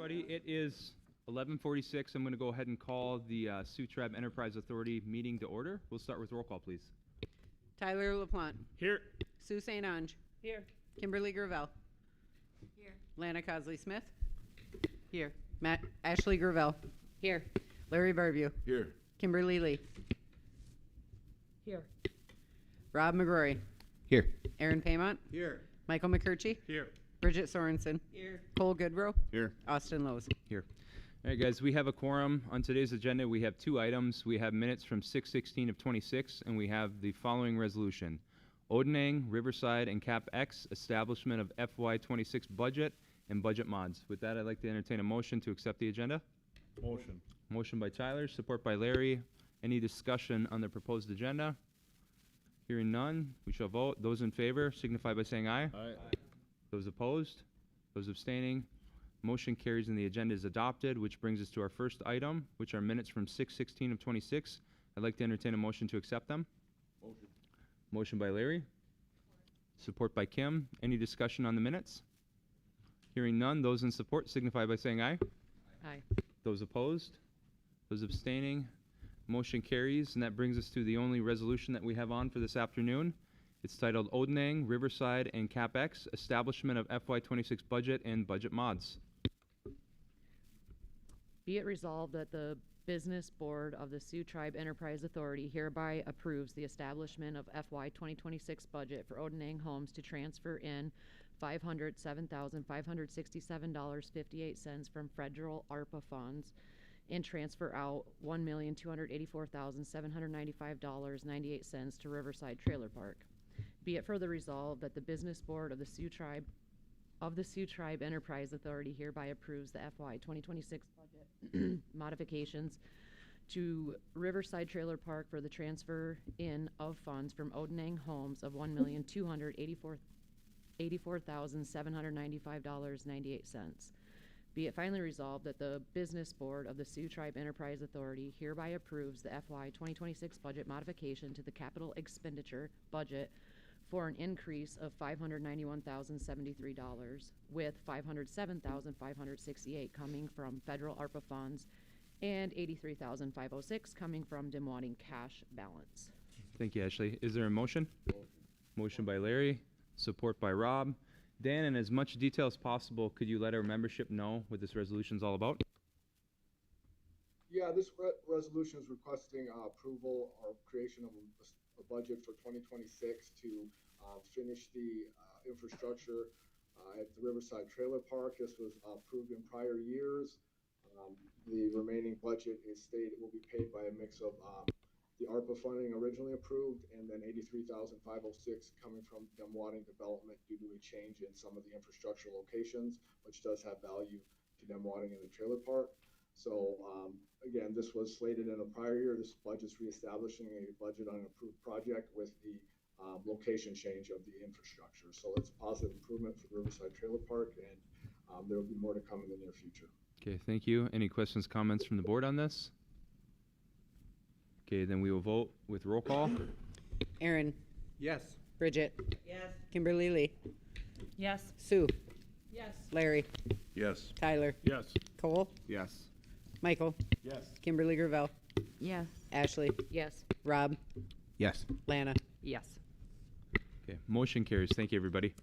everybody. It is 11:46. I'm going to go ahead and call the Sioux Tribe Enterprise Authority meeting to order. We'll start with roll call, please. Tyler LaPlante. Here. Sue St. Ange. Here. Kimberly Gravel. Here. Lana Cosley Smith. Here. Ashley Gravel. Here. Larry Barbeau. Here. Kimberly Lee. Here. Rob McGrory. Here. Aaron Paymont. Here. Michael McCurchie. Here. Bridget Sorensen. Here. Cole Goodrow. Here. Austin Lowe's. Here. All right, guys, we have a quorum. On today's agenda, we have two items. We have minutes from 6/16 of 26, and we have the following resolution. Odenang, Riverside, and Cap X, establishment of FY26 budget and budget mods. With that, I'd like to entertain a motion to accept the agenda. Motion. Motion by Tyler, support by Larry. Any discussion on the proposed agenda? Hearing none, we shall vote. Those in favor signify by saying aye. Aye. Those opposed? Those abstaining? Motion carries and the agenda is adopted, which brings us to our first item, which are minutes from 6/16 of 26. I'd like to entertain a motion to accept them. Motion. Motion by Larry. Support by Kim. Any discussion on the minutes? Hearing none, those in support signify by saying aye. Aye. Those opposed? Those abstaining? Motion carries, and that brings us to the only resolution that we have on for this afternoon. It's titled Odenang, Riverside, and Cap X, establishment of FY26 budget and budget mods. Be it resolved that the Business Board of the Sioux Tribe Enterprise Authority hereby approves the establishment of FY 2026 budget for Odenang Homes to transfer in $507,567.58 from federal ARPA funds and transfer out $1,284,795.98 to Riverside Trailer Park. Be it further resolved that the Business Board of the Sioux Tribe Enterprise Authority hereby approves the FY 2026 budget modifications to Riverside Trailer Park for the transfer in of funds from Odenang Homes of $1,284,795.98. Be it finally resolved that the Business Board of the Sioux Tribe Enterprise Authority hereby approves the FY 2026 budget modification to the capital expenditure budget for an increase of $591,073, with $507,568 coming from federal ARPA funds and $83,506 coming from Demwadding cash balance. Thank you, Ashley. Is there a motion? Motion by Larry, support by Rob. Dan, in as much detail as possible, could you let our membership know what this resolution is all about? Yeah, this resolution is requesting approval or creation of a budget for 2026 to finish the infrastructure at the Riverside Trailer Park. This was approved in prior years. The remaining budget will be paid by a mix of the ARPA funding originally approved and then $83,506 coming from Demwadding development due to a change in some of the infrastructure locations, which does have value to Demwadding and the trailer park. So again, this was slated in a prior year. This budget's reestablishing a budget on an approved project with the location change of the infrastructure. So it's a positive improvement for the Riverside Trailer Park, and there will be more to come in the near future. Okay, thank you. Any questions, comments from the board on this? Okay, then we will vote with roll call. Aaron. Yes. Bridget. Yes. Kimberly Lee. Yes. Sue. Yes. Larry. Yes. Tyler. Yes. Cole. Yes. Michael. Yes. Kimberly Gravel. Yes. Ashley. Yes. Rob. Yes. Lana. Yes. Okay, motion carries. Thank you, everybody.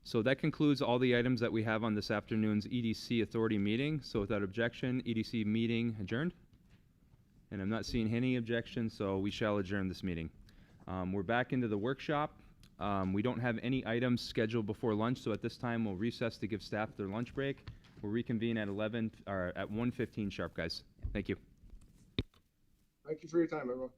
So that concludes all the items that we have on this afternoon's EDC Authority meeting. So without objection, EDC meeting adjourned. And I'm not seeing any objections, so we shall adjourn this meeting. We're back into the workshop. We don't have any items scheduled before lunch, so at this time we'll recess to give staff their lunch break. We'll reconvene at 1:15 sharp, guys. Thank you. Thank you for your time, everyone.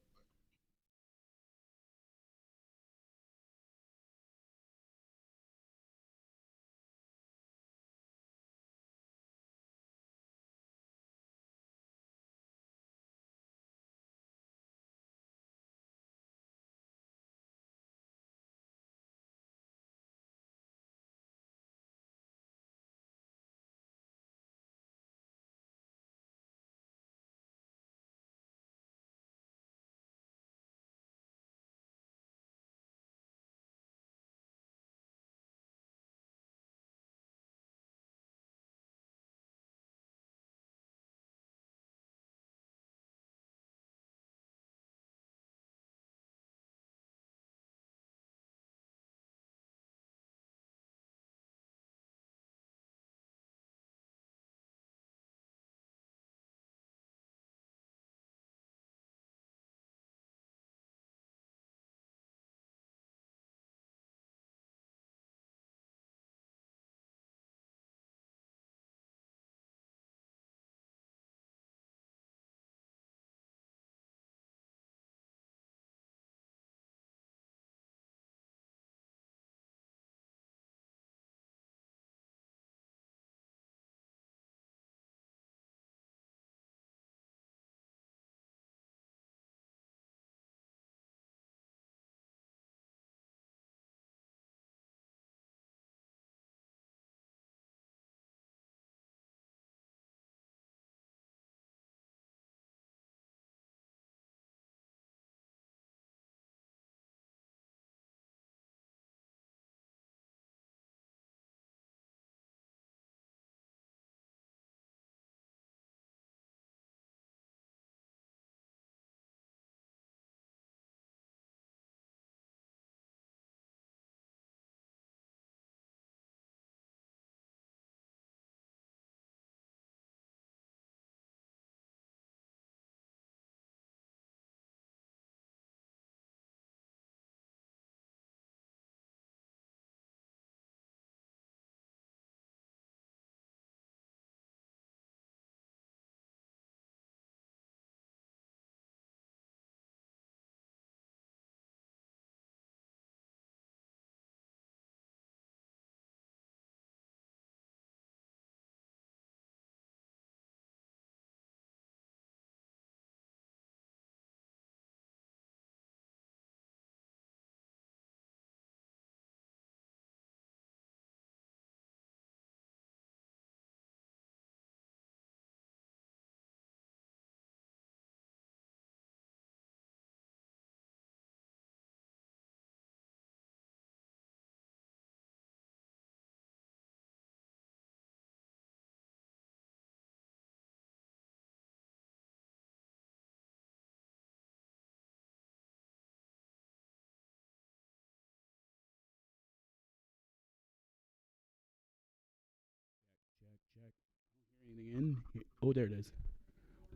Anything in? Oh, there it is.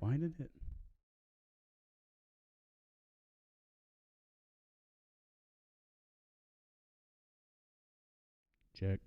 Why did it? Check.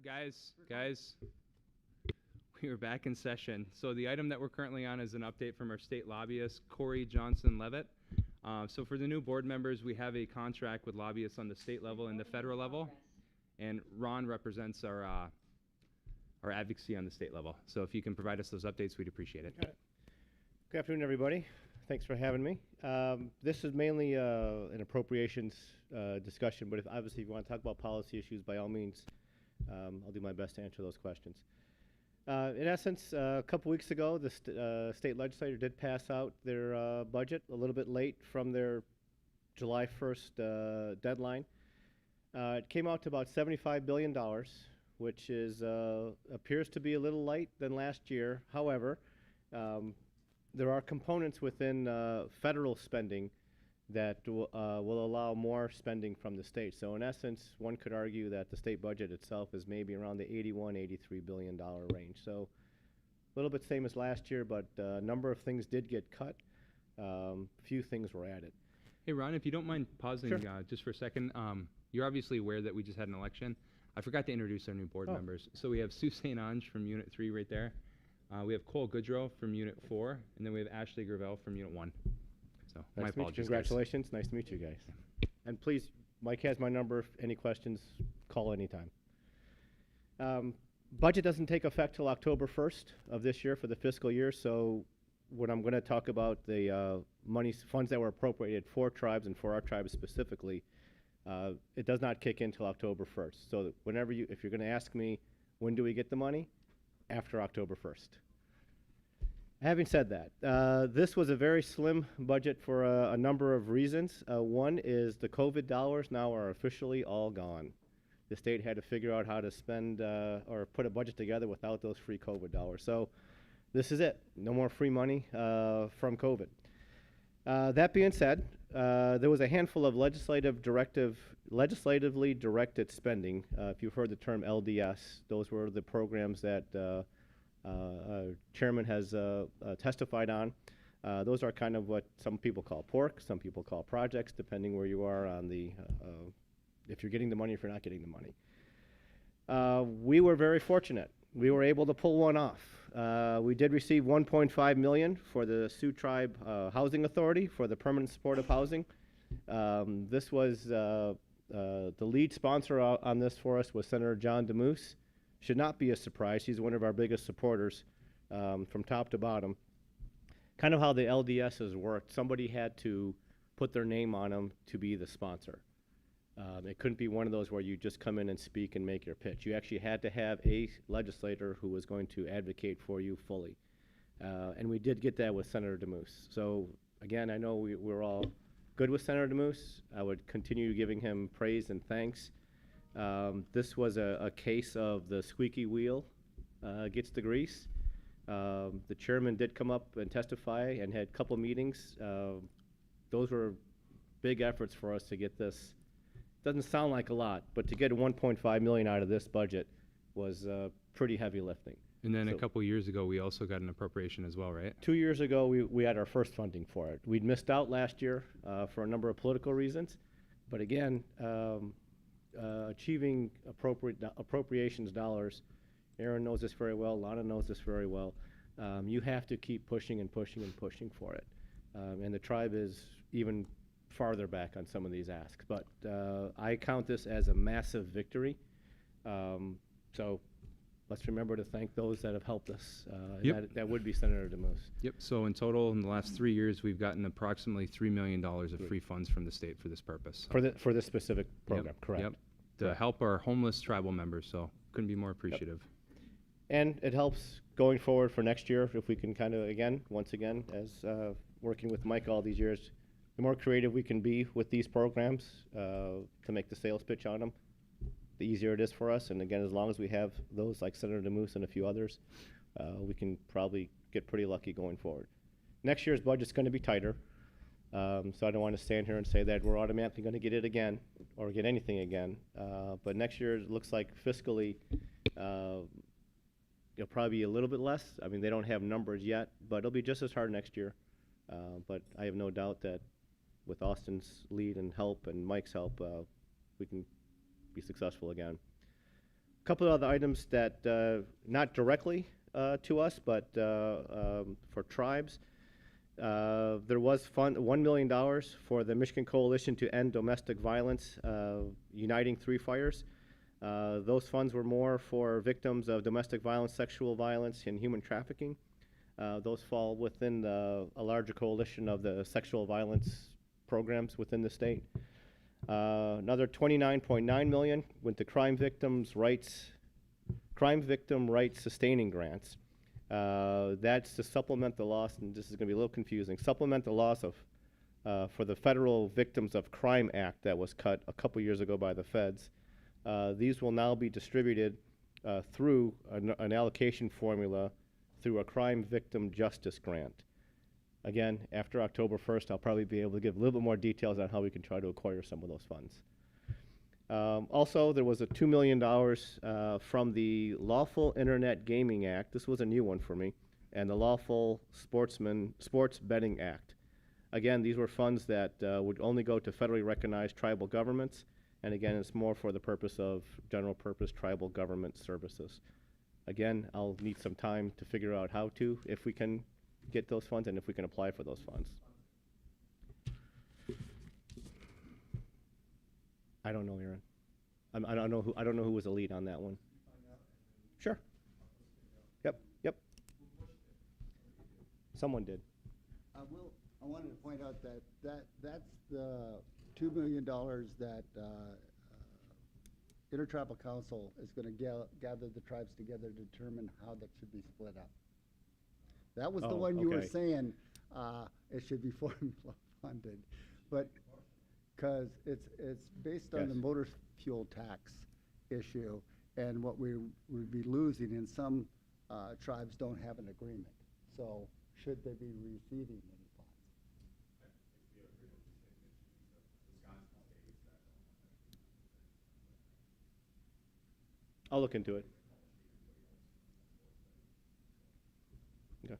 Guys, we are back in session. So the item that we're currently on is an update from our state lobbyist, Corey Johnson Levitt. So for the new board members, we have a contract with lobbyists on the state level and the federal level, and Ron represents our advocacy on the state level. So if you can provide us those updates, we'd appreciate it. Got it. Good afternoon, everybody. Thanks for having me. This is mainly an appropriations discussion, but obviously if you want to talk about policy issues, by all means, I'll do my best to answer those questions. In essence, a couple weeks ago, the state legislature did pass out their budget a little bit late from their July 1st deadline. It came out to about $75 billion, which is appears to be a little light than last year. However, there are components within federal spending that will allow more spending from the state. So in essence, one could argue that the state budget itself is maybe around the $81–83 billion range. So a little bit same as last year, but a number of things did get cut. Few things were added. Hey, Ron, if you don't mind pausing Sure. just for a second. You're obviously aware that we just had an election. I forgot to introduce our new board Oh. members. So we have Sue St. Ange from Unit 3 right there. We have Cole Goodrow from Unit 4, and then we have Ashley Gravel from Unit 1. So my Nice to meet you. apologies, guys. Congratulations. Nice to meet you guys. And please, Mike has my number. If any questions, call anytime. Budget doesn't take effect till October 1st of this year for the fiscal year. So when I'm going to talk about the funds that were appropriated for tribes and for our tribes specifically, it does not kick in till October 1st. So that whenever if you're going to ask me, when do we get the money? After October 1st. Having said that, this was a very slim budget for a number of reasons. One is the COVID dollars now are officially all gone. The state had to figure out how to spend or put a budget together without those free COVID dollars. So this is it. No more free money from COVID. That being said, there was a handful of legislatively directed spending. If you've heard the term LDS, those were the programs that Chairman has testified on. Those are kind of what some people call pork, some people call projects, depending where you are on the, if you're getting the money, if you're not getting the money. We were very fortunate. We were able to pull one off. We did receive $1.5 million for the Sioux Tribe Housing Authority for the permanent supportive housing. This was the lead sponsor on this for us was Senator John DeMoose. Should not be a surprise. He's one of our biggest supporters from top to bottom. Kind of how the LDSs worked. Somebody had to put their name on them to be the sponsor. It couldn't be one of those where you just come in and speak and make your pitch. You actually had to have a legislator who was going to advocate for you fully. And we did get that with Senator DeMoose. So again, I know we're all good with Senator DeMoose. I would continue giving him praise and thanks. This was a case of the squeaky wheel gets the grease. The chairman did come up and testify and had a couple meetings. Those were big efforts for us to get this. Doesn't sound like a lot, but to get $1.5 million out of this budget was pretty heavy lifting. And then a So- couple years ago, we also got an appropriation as well, right? 2 years ago, we had our first funding for it. We'd missed out last year for a number of political reasons, but again, achieving appropriations dollars, Aaron knows this very well, Lana knows this very well, you have to keep pushing and pushing and pushing for it. And the tribe is even farther back on some of these asks, but I count this as a massive victory. So let's remember to thank those that have helped us. Yep. That would be Senator DeMoose. Yep. So in total, in the last 3 years, we've gotten approximately $3 million of free funds from the state for this purpose. For this specific program, Yep, correct. Yep. To Correct. help our homeless tribal members, so couldn't be more appreciative. And it helps going forward for next year if we can kind of, once again, as working with Mike all these years, the more creative we can be with these programs to make the sales pitch on them, the easier it is for us. And again, as long as we have those like Senator DeMoose and a few others, we can probably get pretty lucky going forward. Next year's budget's going to be tighter, so I don't want to stand here and say that we're automatically going to get it again or get anything again. But next year it looks like fiscally it'll probably be a little bit less. I mean, they don't have numbers yet, but it'll be just as hard next year. But I have no doubt that with Austin's lead and help and Mike's help, we can be successful again. Couple of other items that, not directly to us, but for tribes. There was $1 million for the Michigan Coalition to End Domestic Violence, Uniting Three Fires. Those funds were more for victims of domestic violence, sexual violence, and human trafficking. Those fall within a larger coalition of the sexual violence programs within the state. Another $29.9 million went to crime victim rights sustaining grants. That's to supplement the loss, and this is going to be a little confusing, supplement the loss of, for the Federal Victims of Crime Act that was cut a couple years ago by the feds. These will now be distributed through an allocation formula through a crime victim justice grant. Again, after October 1st, I'll probably be able to give a little bit more details on how we can try to acquire some of those funds. Also, there was a $2 million from the Lawful Internet Gaming Act. This was a new one for me, and the Lawful Sports Betting Act. Again, these were funds that would only go to federally recognized tribal governments, and again, it's more for the purpose of general purpose tribal government services. Again, I'll need some time to figure out how to, if we can get those funds and if we can apply for those funds. I don't know, Aaron. I don't know who was the lead on that one. Sure. Yep. Someone did. I wanted to point out that's the $2 million that Intertribal Council is going to gather the tribes together to determine how that should be split up. That was the one you were okay. saying it should be formula funded, but because it's based on the motor fuel tax issue, and what we would be losing, and some tribes don't have an agreement. So should they be receiving any funds? I'll look into it. Okay.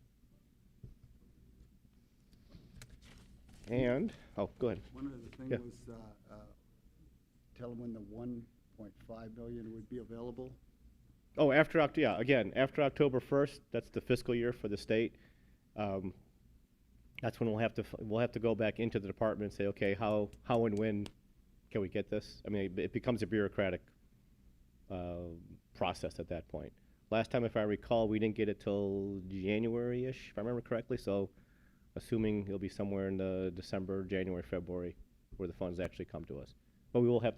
And, oh, go ahead. One of the things Yeah. was tell them when the 1.5 million would be available. Oh, after October 1st, that's the fiscal year for the state. That's when we'll have to go back into the department and say, okay, how and when can we get this? I mean, it becomes a bureaucratic process at that point. Last time, if I recall, we didn't get it till January-ish, if I remember correctly. So, assuming it'll be somewhere in the December, January, February, where the funds actually come to us. But we will have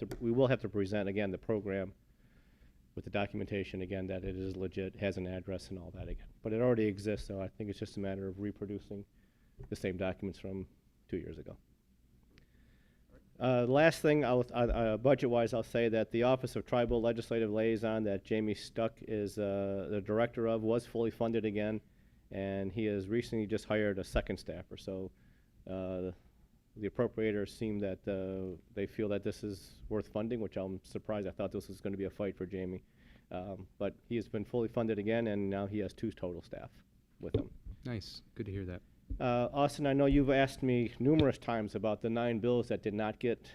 to present again the program with the documentation again that it is legit, has an address and all that again. But it already exists, so I think it's just a matter of reproducing the same documents from 2 years ago. Last thing, budget-wise, I'll say that the Office of Tribal Legislative Liaison that Jamie Stuck is the director of was fully funded again, and he has recently just hired a second staffer. So the appropriators seem that they feel that this is worth funding, which I'm surprised. I thought this was going to be a fight for Jamie. But he has been fully funded again, and now he has 2 total staff with him. Nice. Good to hear that. Austin, I know you've asked me numerous times about the 9 bills that did not get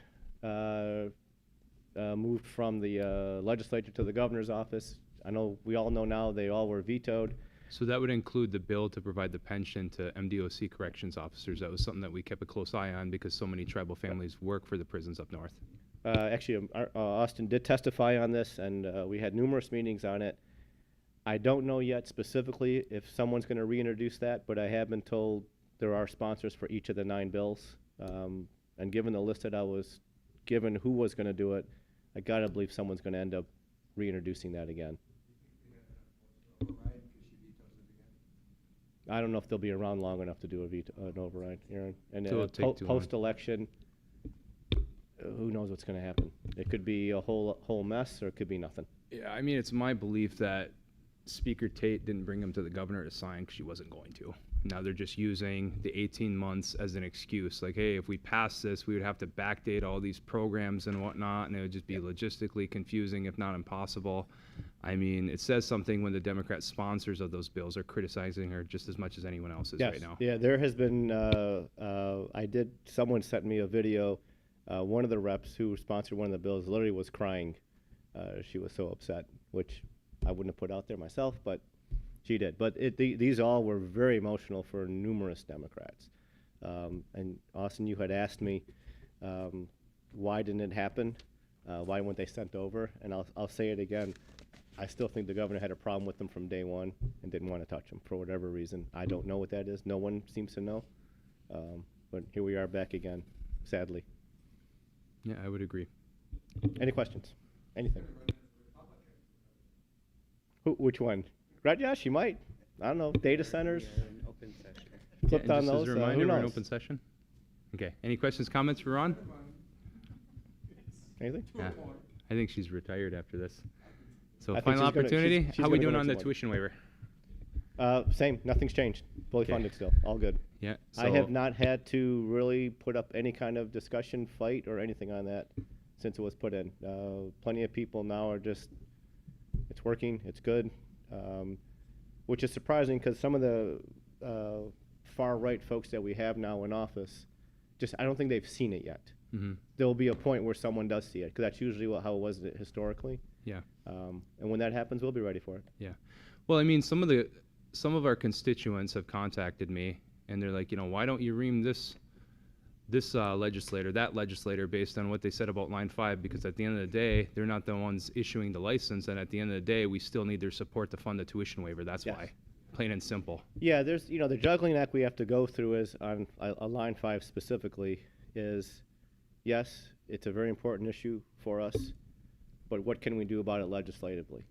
moved from the legislature to the governor's office. I know we all know now they all were vetoed. So that would include the bill to provide the pension to MDOC corrections officers. That was something that we kept a close eye on because so many tribal families work for the prisons up north. Actually, Austin did testify on this, and we had numerous meetings on it. I don't know yet specifically if someone's going to reintroduce that, but I have been told there are sponsors for each of the 9 bills. And given the list that I was given who was going to do it, I got to believe someone's going to end up reintroducing that again. I don't know if they'll be around long enough to do an override, Aaron. And So it'll take too long. post-election, who knows what's going to happen? It could be a whole mess, or it could be nothing. Yeah, I mean, it's my belief that Speaker Tate didn't bring him to the governor to sign because she wasn't going to. Now they're just using the 18 months as an excuse. Like, hey, if we pass this, we would have to backdate all these programs and whatnot, and it would just be logistically confusing, if not impossible. I mean, it says something when the Democrat sponsors of those bills are criticizing her just as much as anyone else is Yes. right now. Yeah, there has been, someone sent me a video. One of the reps who sponsored one of the bills literally was crying She was so upset, which I wouldn't have put out there myself, but she did. But these all were very emotional for numerous Democrats. And Austin, you had asked me, why didn't it happen? Why weren't they sent over? And I'll say it again. I still think the governor had a problem with them from day one and didn't want to touch them for whatever reason. I don't know what that is. No one seems to know. But here we are back again, sadly. Yeah, I would agree. Any questions? Anything? Which one? Right, yeah, she might. I don't know. Data centers? Flipped Yeah, on and just those? as a Who reminder, we're in knows? open session. Okay. Any questions, comments for Ron? Anything? Yeah. I think she's retired after this. So I think final she's gonna- opportunity. she's How are we gonna go doing on the next one. tuition waiver? Same. Nothing's changed. Fully Okay. funded still. All good. Yeah. I have not had to really put up any kind of discussion, fight, or anything on that since it was put in. Plenty of people now are just, it's working, it's good, which is surprising because some of the far-right folks that we have now in office, just, I don't think they've seen it yet. Mm-hmm. There will be a point where someone does see it, because that's usually how it was historically. Yeah. And when that happens, we'll be ready for it. Yeah. Well, I mean, some of our constituents have contacted me, and they're like, why don't you ream this legislator, that legislator, based on what they said about line 5? Because at the end of the day, they're not the ones issuing the license, and at the end of the day, we still need their support to fund the tuition waiver. That's Yes. why, plain and simple. Yeah, there's, the juggling act we have to go through is on a line 5 specifically is, yes, it's a very important issue for us, but what can we do about it legislatively?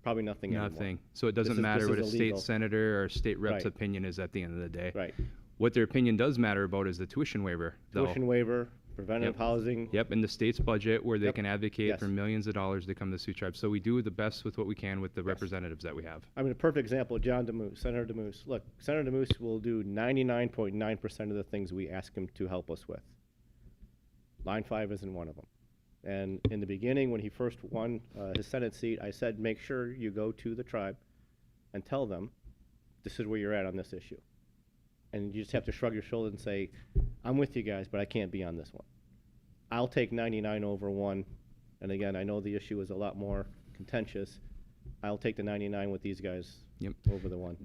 Probably nothing anymore. Nothing. So it doesn't This matter is what a state illegal. senator or state rep's Right. opinion is at the end of the day. Right. What their opinion does matter about is the tuition waiver, though. Tuition waiver, preventative Yep. housing. Yep, in the state's budget where they Yep. can advocate Yes. for millions of dollars to come to Sioux Tribe. So we do the best with what we can with the representatives that we have. I mean, a perfect example, John DeMoose, Senator DeMoose. Look, Senator DeMoose will do 99.9% of the things we ask him to help us with. Line 5 isn't one of them. And in the beginning, when he first won his Senate seat, I said, make sure you go to the tribe and tell them this is where you're at on this issue. And you just have to shrug your shoulders and say, I'm with you guys, but I can't be on this one. I'll take 99 over 1. And again, I know the issue is a lot more contentious. I'll take the 99 with these guys Yep. over the 1.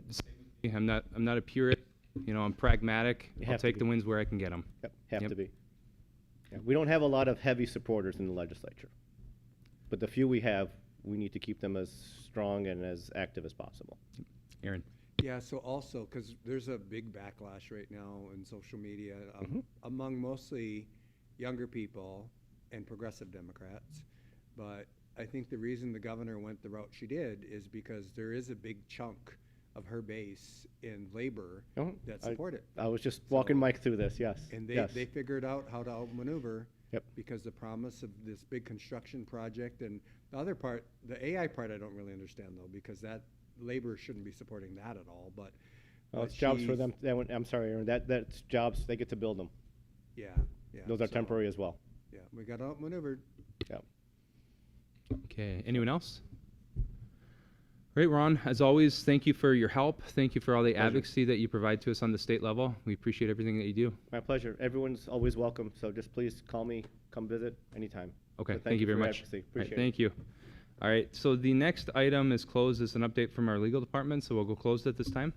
I'm not a purist. I'm pragmatic. You I'll have to take be. the wins where I can get them. Yep, have Yep. to be. Yeah, we don't have a lot of heavy supporters in the legislature. But the few we have, we need to keep them as strong and as active as possible. Aaron. Yeah, so also, because there's a big backlash right now in social media among mostly younger people and progressive Democrats. But I think the reason the governor went the route she did is because there is a big chunk of her base in labor Oh, that I- support it. I was just walking So- Mike through this, yes. And yes. they figured out how to outmaneuver. Yep. Because the promise of this big construction project and the other part, the AI part, I don't really understand though, because that labor shouldn't be supporting that at all. But Well, it's jobs for them. I'm sorry, Aaron. That's jobs. They get to build them. Yeah, yeah. Those are so, temporary as well. Yeah, we got outmaneuvered. Yeah. Okay. Anyone else? Great, Ron. As always, thank you for your help. Thank you for all the Pleasure. advocacy that you provide to us on the state level. We appreciate everything that you do. My pleasure. Everyone's always welcome. So just please call me, come visit anytime. Okay. But Thank you very for your much. advocacy. All right, Appreciate it. thank you. All right. So the next item is closed. It's an update from our legal department. So we'll go closed at this time.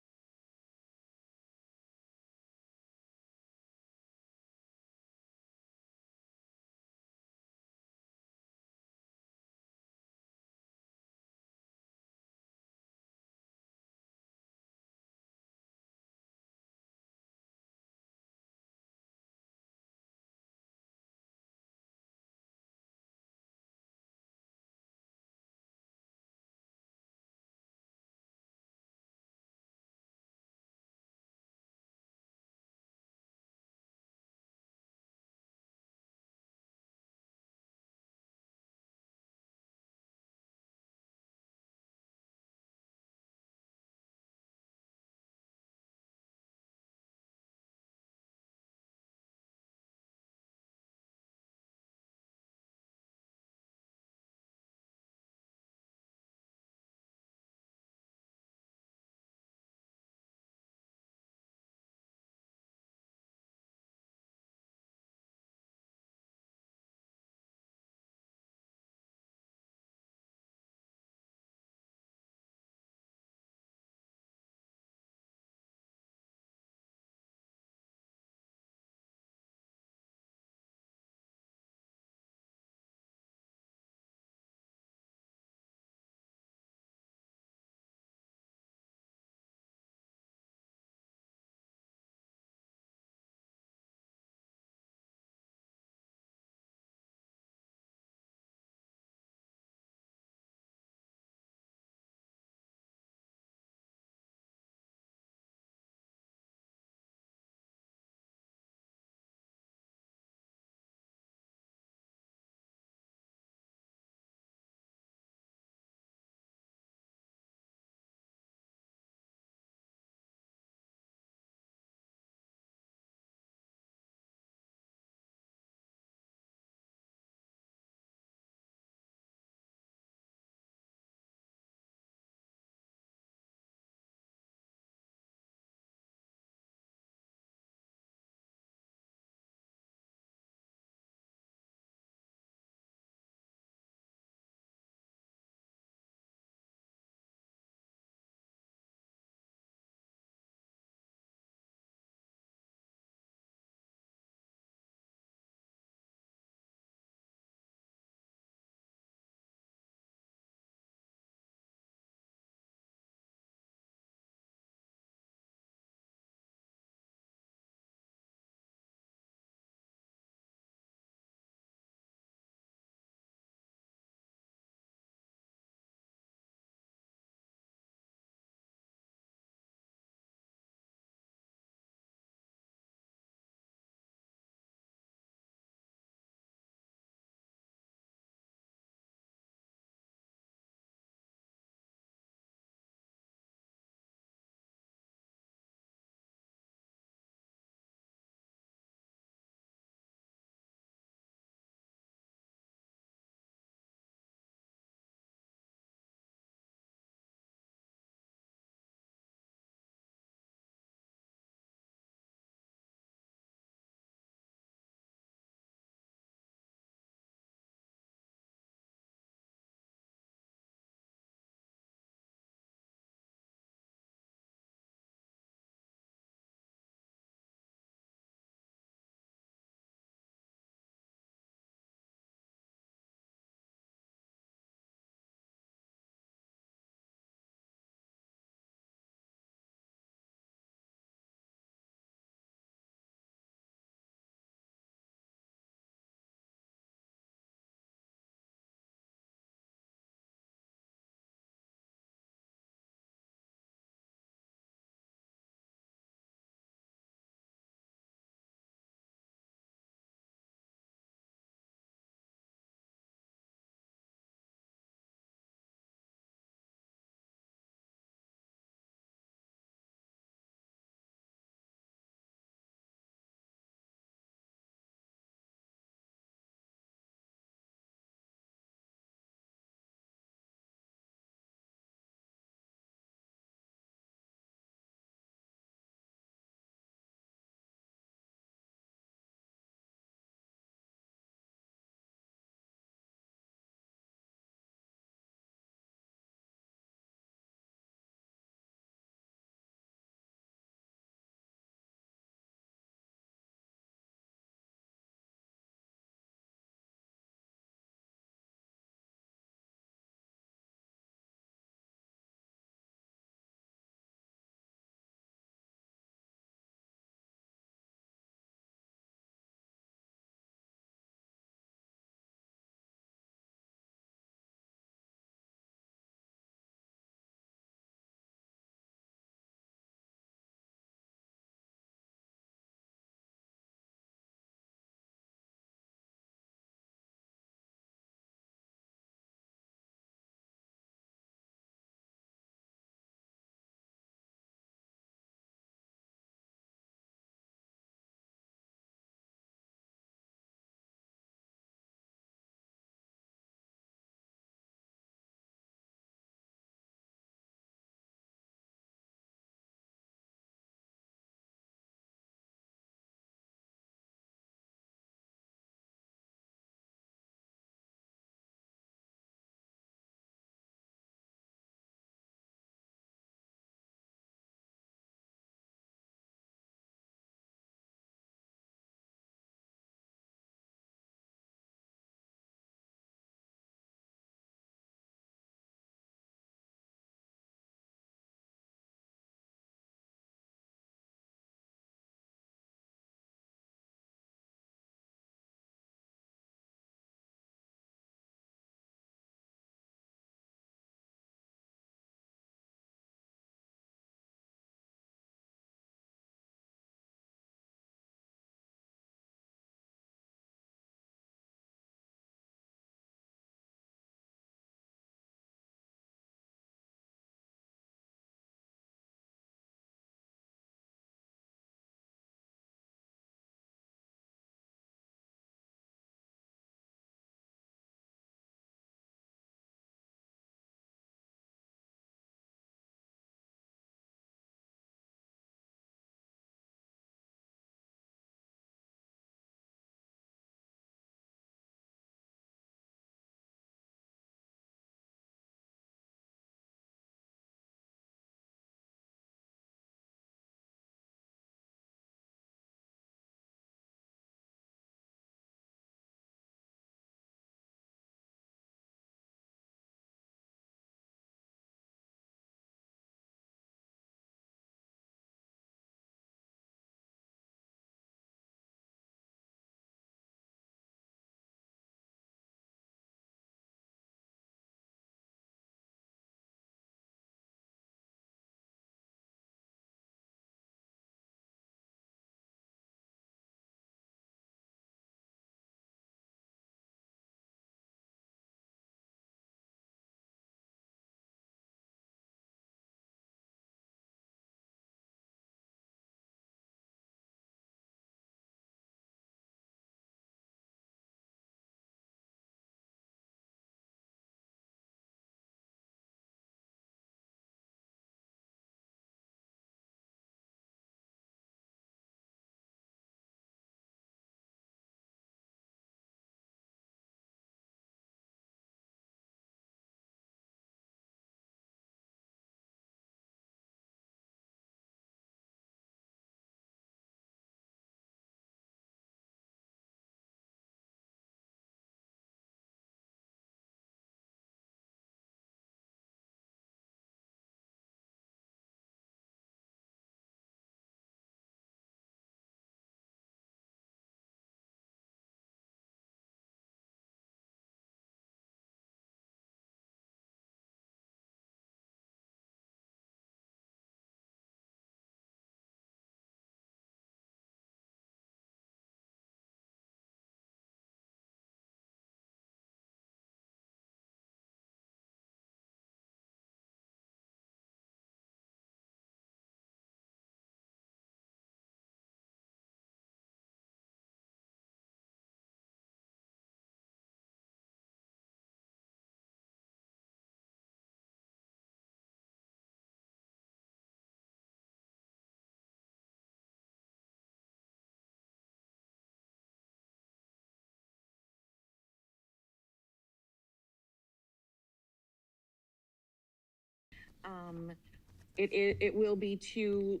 It will be to,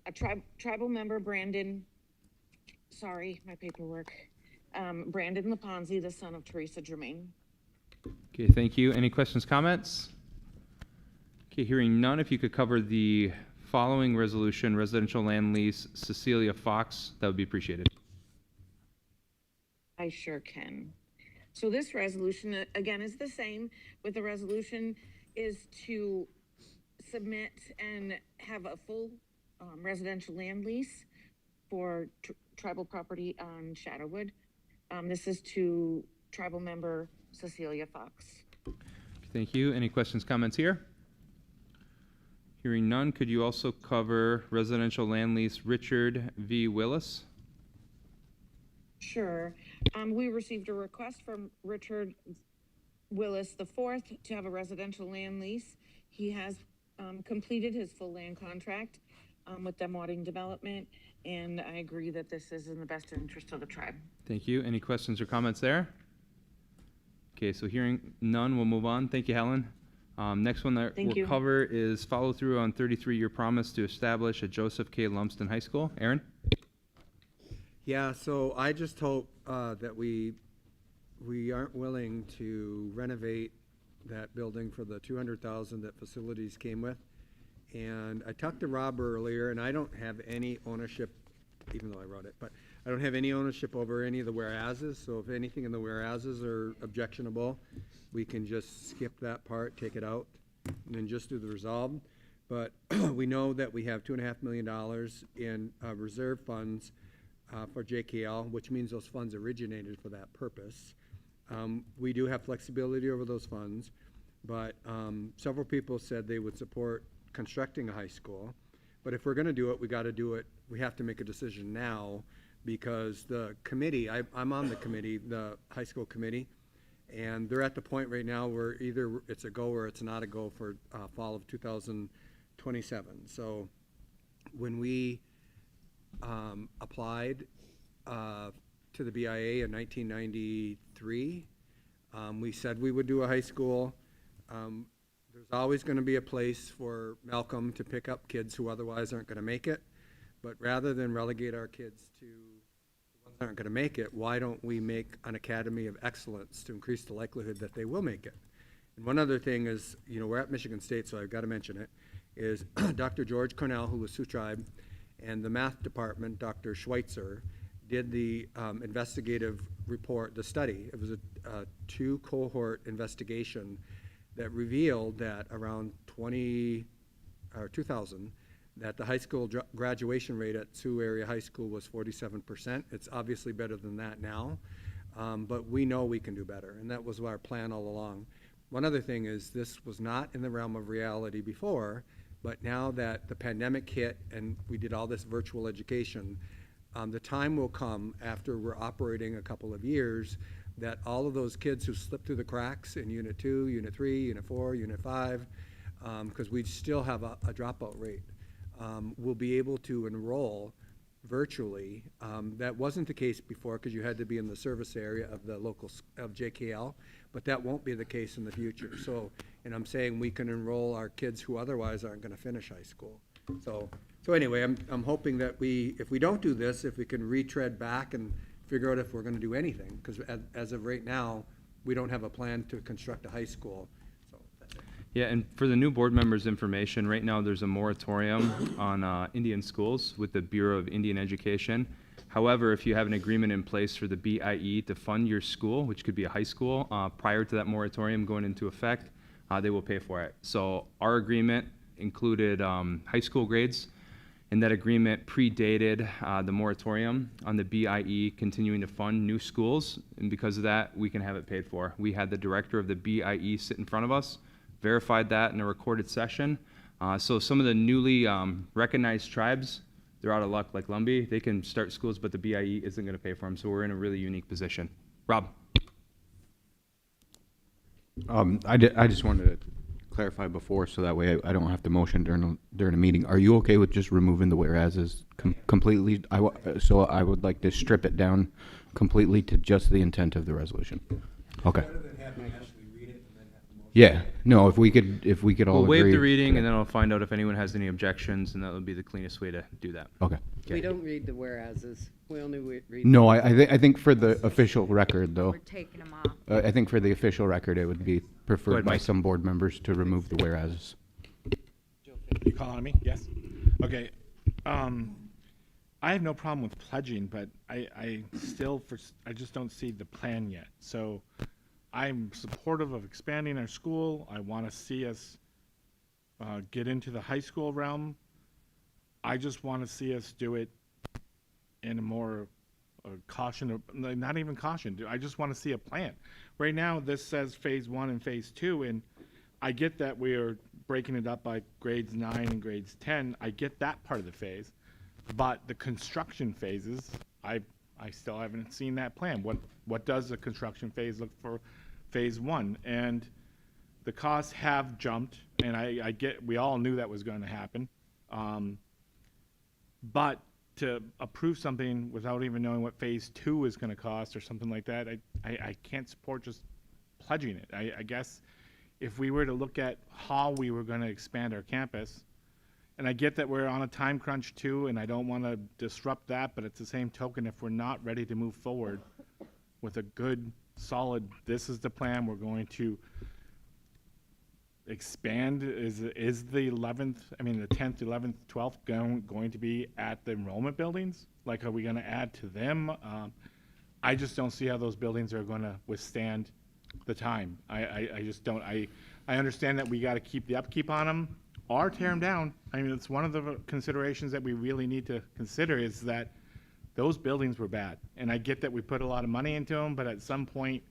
a tribal member, Brandon, sorry, my paperwork, Brandon Leponzi, the son of Teresa Germain. Okay, thank you. Any questions, comments? Okay, hearing none, if you could cover the following resolution, residential land lease, Cecilia Fox, that would be appreciated. I sure can. So this resolution, again, is the same, with the resolution is to submit and have a full residential land lease for tribal property on Shadowwood. This is to tribal member Cecilia Fox. Thank you. Any questions, comments here? Hearing none, could you also cover residential land lease Richard V. Willis? Sure. We received a request from Richard Willis IV to have a residential land lease. He has completed his full land contract with Demwadding Development, and I agree that this is in the best interest of the tribe. Thank you. Any questions or comments there? Okay, so hearing none, we'll move on. Thank you, Helen. Next one that Thank we'll you. cover is follow through on 33-year promise to establish a Joseph K. Lumsden High School. Aaron? Yeah, so I just hope that we aren't willing to renovate that building for the $200,000 that facilities came with. And I talked to Rob earlier, and I don't have any ownership, even though I wrote it, but I don't have any ownership over any of the whereases. So if anything in the whereases are objectionable, we can just skip that part, take it out, and then just do the resolve. But we know that we have $2.5 million in reserve funds for JKL, which means those funds originated for that purpose. We do have flexibility over those funds, but several people said they would support constructing a high school. But if we're going to do it, we got to do it. We have to make a decision now, because the committee, I'm on the committee, the high school committee, and they're at the point right now where either it's a go or it's not a go for fall of 2027. So when we applied to the BIA in 1993, we said we would do a high school. There's always going to be a place for Malcolm to pick up kids who otherwise aren't going to make it. But rather than relegate our kids to the ones that aren't going to make it, why don't we make an academy of excellence to increase the likelihood that they will make it? And one other thing is, you know, we're at Michigan State, so I've got to mention it, is Dr. George Cornell, who was Sioux Tribe, and the math department, Dr. Schweitzer, did the investigative report, the study. It was a two-cohort investigation that revealed that around 2000, that the high school graduation rate at Sioux Area High School was 47%. It's obviously better than that now, but we know we can do better, and that was our plan all along. One other thing is, this was not in the realm of reality before, but now that the pandemic hit and we did all this virtual education, the time will come after we're operating a couple of years that all of those kids who slipped through the cracks in Unit 2, Unit 3, Unit 4, Unit 5, because we still have a dropout rate, will be able to enroll virtually. That wasn't the case before, because you had to be in the service area of the local, of JKL, but that won't be the case in the future. So, and I'm saying we can enroll our kids who otherwise aren't going to finish high school. So anyway, I'm hoping that if we don't do this, if we can retread back and figure out if we're going to do anything, because as of right now, we don't have a plan to construct a high school. So that's it. Yeah, and for the new board members' information, right now there's a moratorium on Indian schools with the Bureau of Indian Education. However, if you have an agreement in place for the BIE to fund your school, which could be a high school, prior to that moratorium going into effect, they will pay for it. So our agreement included high school grades, and that agreement predated the moratorium on the BIE continuing to fund new schools, and because of that, we can have it paid for. We had the director of the BIE sit in front of us, verified that in a recorded session. So some of the newly recognized tribes, they're out of luck, like Lumbee. They can start schools, but the BIE isn't going to pay for them, so we're in a really unique position. Rob? I just wanted to clarify before, so that way I don't have to motion during a meeting. Are you okay with just removing the whereases completely? So I would like to strip it down completely to just the intent of the resolution. Okay. Rather than having Ashley read it and then have to motion Yeah, no, if we could all We'll waive the agree reading, to and that. then I'll find out if anyone has any objections, and that would be the cleanest way to do that. Okay. We don't read the whereases. We only read. No, I think for the official record, though, We're taking them off. I think for the official record, it would be preferred ahead, by Mike. some board members to remove the whereas. You calling on me? Yes? Okay. I have no problem with pledging, but I just don't see the plan yet. So I'm supportive of expanding our school. I want to see us get into the high school realm. I just want to see us do it in a more caution, not even caution. I just want to see a plan. Right now, this says phase 1 and phase 2, and I get that we are breaking it up by grades 9 and grades 10. I get that part of the phase, but the construction phases, I still haven't seen that plan. What does the construction phase look for phase 1? And the costs have jumped, and I get, we all knew that was going to happen. But to approve something without even knowing what phase 2 is going to cost or something like that, I can't support just pledging it. I guess if we were to look at how we were going to expand our campus, and I get that we're on a time crunch too, and I don't want to disrupt that, but at the same token, if we're not ready to move forward with a good, solid, this is the plan, we're going to expand, is the 11th, I mean, the 10th, 11th, 12th going to be at the enrollment buildings? Like, are we going to add to them? I just don't see how those buildings are going to withstand the time. I just don't. I understand that we got to keep the upkeep on them or tear them down. I mean, it's one of the considerations that we really need to consider is that those buildings were bad. And I get that we put a lot of money into them, but at some point,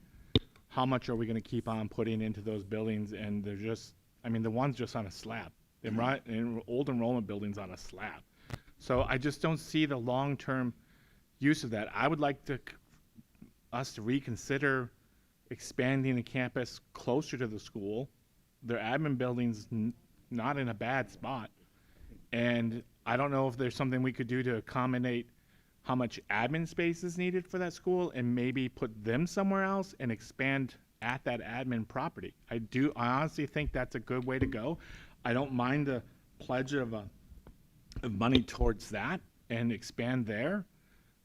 how much are we going to keep on putting into those buildings? And they're just, I mean, the one's just on a slab. Old enrollment buildings on a slab. So I just don't see the long-term use of that. I would like us to reconsider expanding the campus closer to the school. Their admin building's not in a bad spot. And I don't know if there's something we could do to accommodate how much admin space is needed for that school and maybe put them somewhere else and expand at that admin property. I honestly think that's a good way to go. I don't mind the pledge of money towards that and expand there.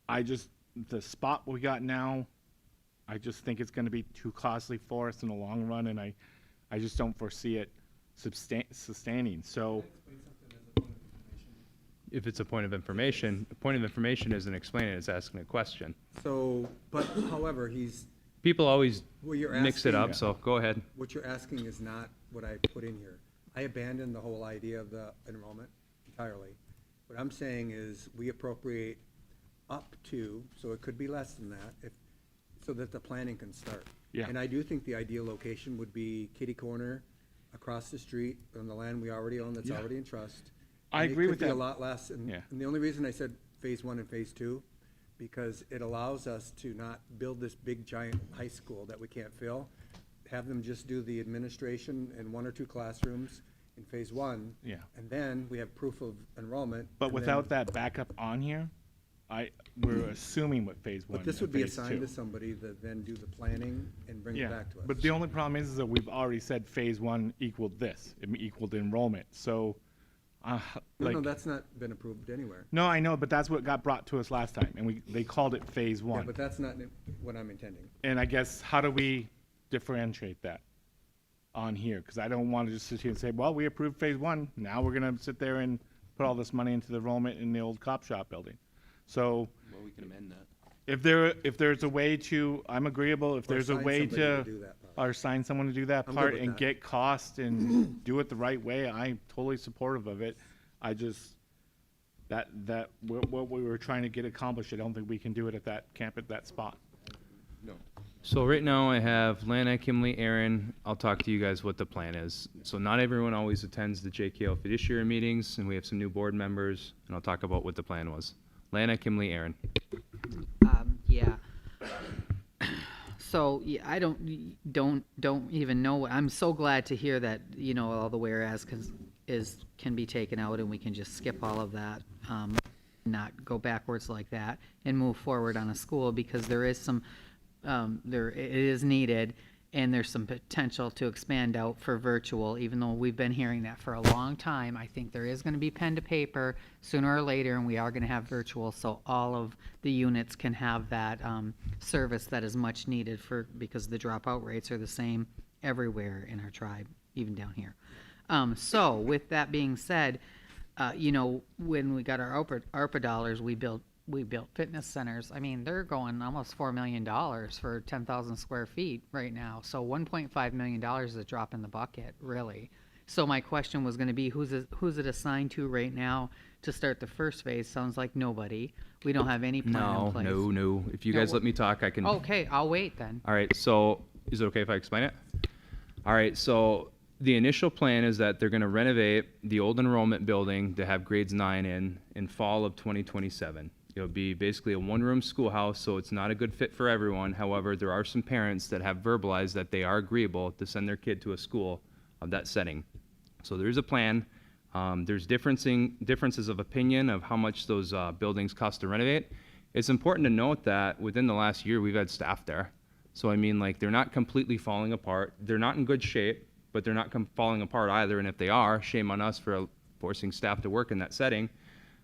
The spot we got now, I just think it's going to be too costly for us in the long run, and I just don't foresee it sustaining. So, If it's a point of information isn't explaining, it's asking a question. So, but however, People always Well, you're mix it asking- up, so go ahead. what you're asking is not what I put in here. I abandoned the whole idea of the enrollment entirely. What I'm saying is we appropriate up to, so it could be less than that, so that the planning can start. Yeah. And I do think the ideal location would be kitty corner, across the street, on the land we already own that's Yeah. already in trust. I And agree with It could be that. a lot less, and Yeah. the only reason I said phase 1 and phase 2, because it allows us to not build this big giant high school that we can't fill. Have them just do the administration in 1 or 2 classrooms in phase 1. Yeah. And then we have proof of enrollment. but and without then- that backup on here, we're assuming what phase 1 But this and would be phase assigned 2. to somebody that then do the planning and bring it Yeah, back to us. but the only problem is that we've already said phase 1 equaled this, it equaled enrollment, so, No, like, that's not been approved anywhere. no, I know, but that's what got brought to us last time, and they called it phase Yeah, 1. but that's not what I'm intending. And I guess, how do we differentiate that on here? Because I don't want to just sit here and say, well, we approved phase 1, now we're gonna sit there and put all this money into the enrollment in the old cop shop building. So, Well, we can amend that. if there's a way to, I'm agreeable, if Or there's a assign way somebody to, do that part. or sign someone to do that I'm good part with and that. get cost and do it the right way, I'm totally supportive of it. I just, what we were trying to get accomplished, I don't think we can do it at that camp, at that spot. So right now I have Lana, Kimley, Aaron. I'll talk to you guys what the plan is. So not everyone always attends the JKL fiduciary meetings, and we have some new board members, and I'll talk about what the plan was. Lana, Kimley, Aaron. Yeah. So, yeah, I don't even know. I'm so glad to hear that, all the whereas can be taken out and we can just skip all of that. Not go backwards like that and move forward on a school because there is some, it is needed. and there's some potential to expand out for virtual, even though we've been hearing that for a long time. I think there is going to be pen to paper sooner or later, and we are going to have virtual, so all of the units can have that service that is much needed because the dropout rates are the same everywhere in our tribe, even down here. So with that being said, when we got our ARPA dollars, we built fitness centers. I mean, they're going almost $4 million for 10,000 square feet right now. So $1.5 million is a drop in the bucket, really. So my question was going to be, who's it assigned to right now to start the first phase? Sounds like nobody. We don't have any plan in place. No. If you No, guys let me talk, I can. Okay, I'll wait then. All right, so is it okay if I explain it? All right, so the initial plan is that they're going to renovate the old enrollment building to have grades 9 in fall of 2027. It'll be basically a one-room schoolhouse, so it's not a good fit for everyone. However, there are some parents that have verbalized that they are agreeable to send their kid to a school of that setting. So there is a plan. There's differences of opinion of how much those buildings cost to renovate. It's important to note that within the last year, we've had staff there. So I mean, like, they're not completely falling apart. They're not in good shape, but they're not falling apart either. And if they are, shame on us for forcing staff to work in that setting.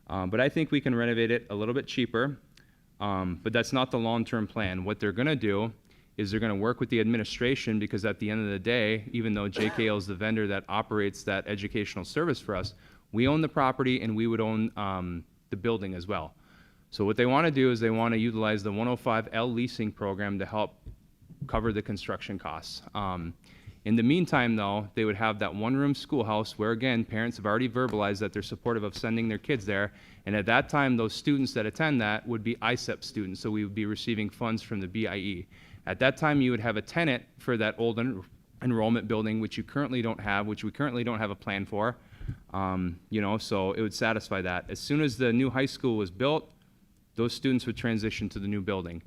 But I think we can renovate it a little bit cheaper, but that's not the long-term plan. What they're going to do is they're going to work with the administration, because at the end of the day, even though JKL is the vendor that operates that educational service for us, we own the property and we would own the building as well. So what they want to do is they want to utilize the 105L leasing program to help cover the construction costs. In the meantime, though, they would have that one-room schoolhouse where, again, parents have already verbalized that they're supportive of sending their kids there. And at that time, those students that attend that would be ISEP students, so we would be receiving funds from the BIE. At that time, you would have a tenant for that old enrollment building, which you currently don't have, which we currently don't have a plan for. So it would satisfy that. As soon as the new high school was built, those students would transition to the new building.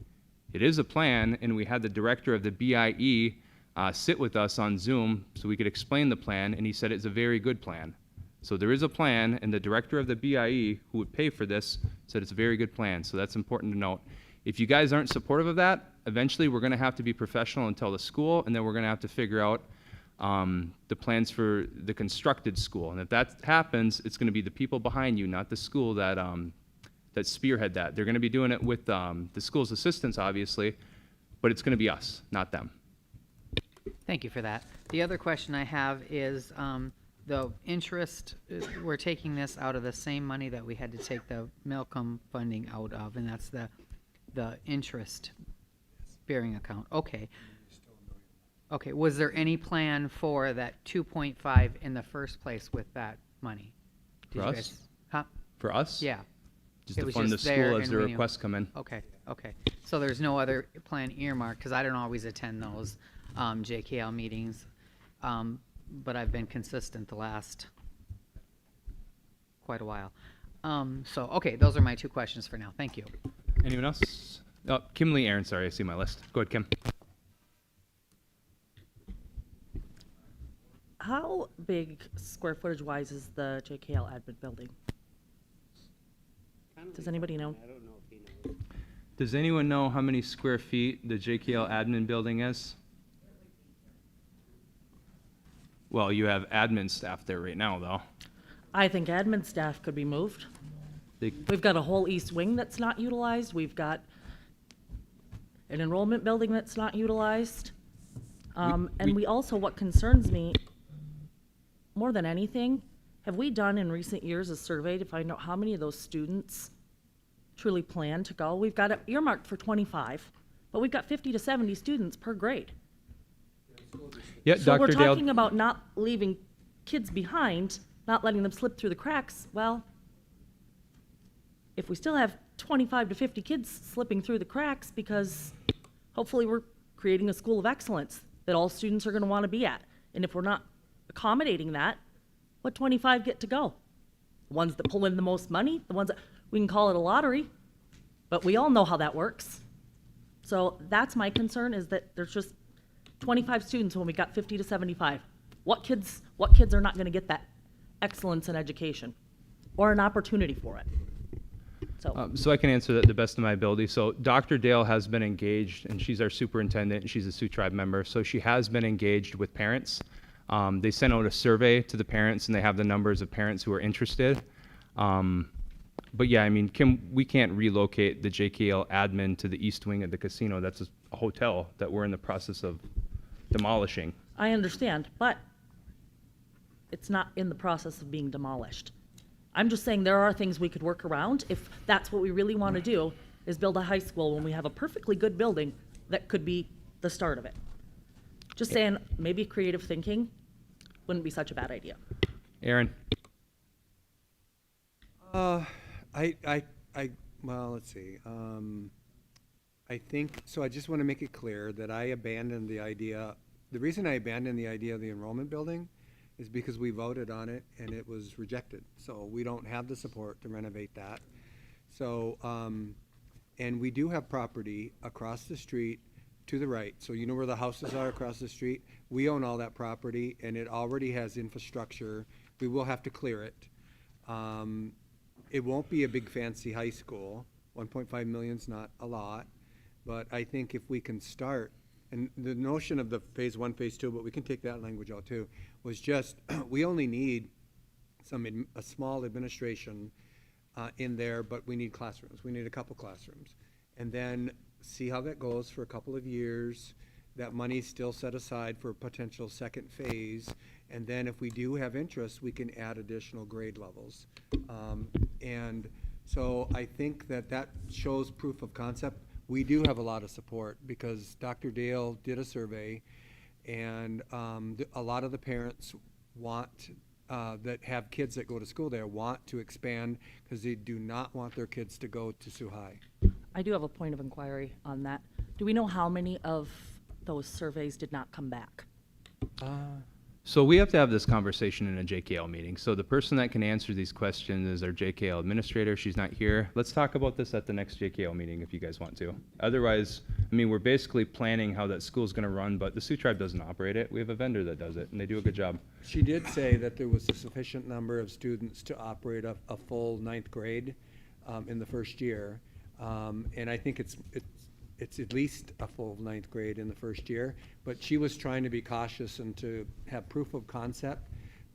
It is a plan, and we had the director of the BIE sit with us on Zoom so we could explain the plan, and he said it's a very good plan. So there is a plan, and the director of the BIE, who would pay for this, said it's a very good plan. So that's important to note. If you guys aren't supportive of that, eventually we're going to have to be professional and tell the school, and then we're going to have to figure out the plans for the constructed school. And if that happens, it's going to be the people behind you, not the school that spearhead that. They're going to be doing it with the school's assistants, obviously, but it's going to be us, not them. Thank you for that. The other question I have is the interest, we're taking this out of the same money that we had to take the Milcom funding out of, and that's the interest bearing account. Okay. Okay, was there any plan for that 2.5 in the first place with that money? For us? Huh? For us? Yeah. Just It to was fund the just there school as and the we knew. requests come in. Okay. So there's no other plan earmarked, because I don't always attend those JKL meetings, but I've been consistent the last quite a while. Okay, those are my two questions for now. Thank you. Anyone else? Oh, Kim Lee Aaron, sorry, I see my list. Go ahead, Kim. How big, square footage wise, is the JKL admin building? Does anybody know? I don't know if he knows. Does anyone know how many square feet the JKL admin building is? Well, you have admin staff there right now, though. I think admin staff could be moved. They, We've got a whole east wing that's not utilized. We've got an enrollment building that's not utilized. And we also, what concerns me more than anything, have we done in recent years a survey to find out how many of those students truly plan to go? We've got it earmarked for 25, but we've got 50 to 70 students per grade. yeah, So we're Dr. Dale. talking about not leaving kids behind, not letting them slip through the cracks. Well, if we still have 25 to 50 kids slipping through the cracks, because hopefully we're creating a school of excellence that all students are going to want to be at. And if we're not accommodating that, what 25 get to go? The ones that pull in the most money, the ones that, we can call it a lottery, but we all know how that works. So that's my concern, is that there's just 25 students when we got 50 to 75. What kids are not going to get that excellence in education or an opportunity for it? So, So I can answer that to the best of my ability. So Dr. Dale has been engaged, and she's our superintendent, and she's a Sioux Tribe member. So she has been engaged with parents. They sent out a survey to the parents, and they have the numbers of parents who are interested. But yeah, I mean, we can't relocate the JKL admin to the east wing of the casino. That's a hotel that we're in the process of demolishing. I understand, but it's not in the process of being demolished. I'm just saying there are things we could work around if that's what we really want to do, is build a high school when we have a perfectly good building that could be the start of it. Just saying, maybe creative thinking wouldn't be such a bad idea. Aaron? Well, let's see. I think, so I just want to make it clear that I abandoned the idea. The reason I abandoned the idea of the enrollment building is because we voted on it and it was rejected. So we don't have the support to renovate that. So, and we do have property across the street to the right. So you know where the houses are across the street? We own all that property and it already has infrastructure. We will have to clear it. It won't be a big fancy high school. 1.5 million's not a lot, but I think if we can start, and the notion of the phase 1, phase 2, but we can take that language out too, was just, we only need a small administration in there, but we need classrooms. We need a couple classrooms. And then see how that goes for a couple of years. That money's still set aside for a potential second phase. And then if we do have interest, we can add additional grade levels. And so I think that shows proof of concept. We do have a lot of support because Dr. Dale did a survey, and a lot of the parents want, that have kids that go to school there, want to expand because they do not want their kids to go to Sioux High. I do have a point of inquiry on that. Do we know how many of those surveys did not come back? So we have to have this conversation in a JKL meeting. So the person that can answer these questions is our JKL administrator. She's not here. Let's talk about this at the next JKL meeting if you guys want to. Otherwise, I mean, we're basically planning how that school's going to run, but the Sioux Tribe doesn't operate it. We have a vendor that does it, and they do a good job. She did say that there was a sufficient number of students to operate a full 9th grade in the first year. And I think it's at least a full 9th grade in the first year, but she was trying to be cautious and to have proof of concept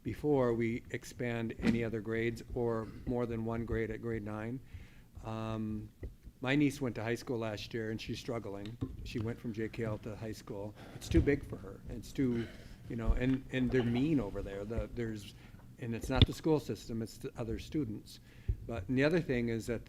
before we expand any other grades or more than one grade at grade 9. My niece went to high school last year and she's struggling. She went from JKL to high school. It's too big for her. It's too, and they're mean over there. And it's not the school system, it's the other students. And the other thing is that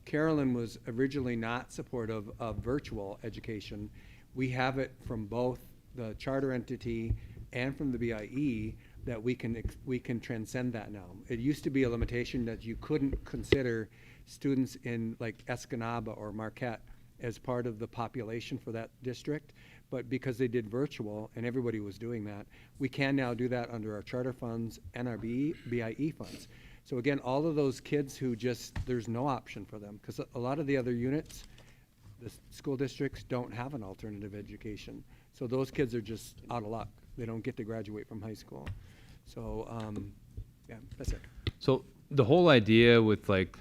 Carolyn was originally not supportive of virtual education. We have it from both the charter entity and from the BIE that we can transcend that now. It used to be a limitation that you couldn't consider students in like Escanaba or Marquette as part of the population for that district, but because they did virtual and everybody was doing that, we can now do that under our charter funds and our BIE funds. So again, all of those kids who there's no option for them, because a lot of the other units, the school districts don't have an alternative education. So those kids are just out of luck. They don't get to graduate from high school. So, yeah, that's it. So the whole idea with like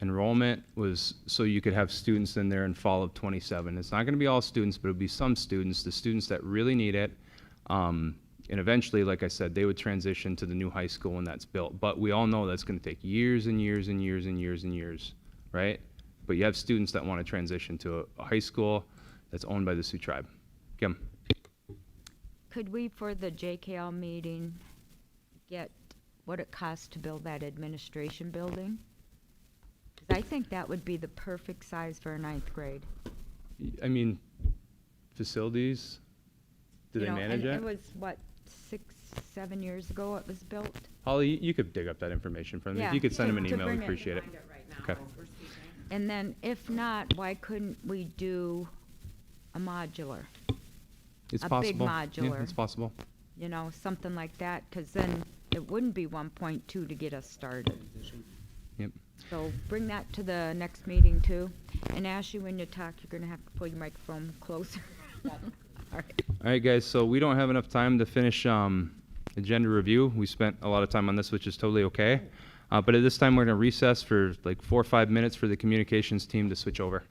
enrollment was so you could have students in there in fall of 27. It's not going to be all students, but it'll be some students, the students that really need it. And eventually, like I said, they would transition to the new high school when that's built. But we all know that's going to take years and years and years and years and years, right? But you have students that want to transition to a high school that's owned by the Sioux Tribe. Kim? Could we, for the JKL meeting, get what it costs to build that administration building? 'Cause I think that would be the perfect size for a 9th grade. I mean, facilities, do they manage it? It was, what, 6-7 years ago it was built? Holly, you could dig up that information from them. If Yeah. you could send them an To email, bring we'd it. appreciate it. Okay. And then if not, why couldn't we do a modular? It's A big possible. modular. Yeah, it's possible. Something like that, because then it wouldn't be 1.2 to get us started. Yep. So bring that to the next meeting too. And Ashley, when you talk, you're gonna have to pull your microphone closer. All right. All right, guys, so we don't have enough time to finish agenda review. We spent a lot of time on this, which is totally okay. But at this time, we're going to recess for like 4 or 5 minutes for the communications team to switch over.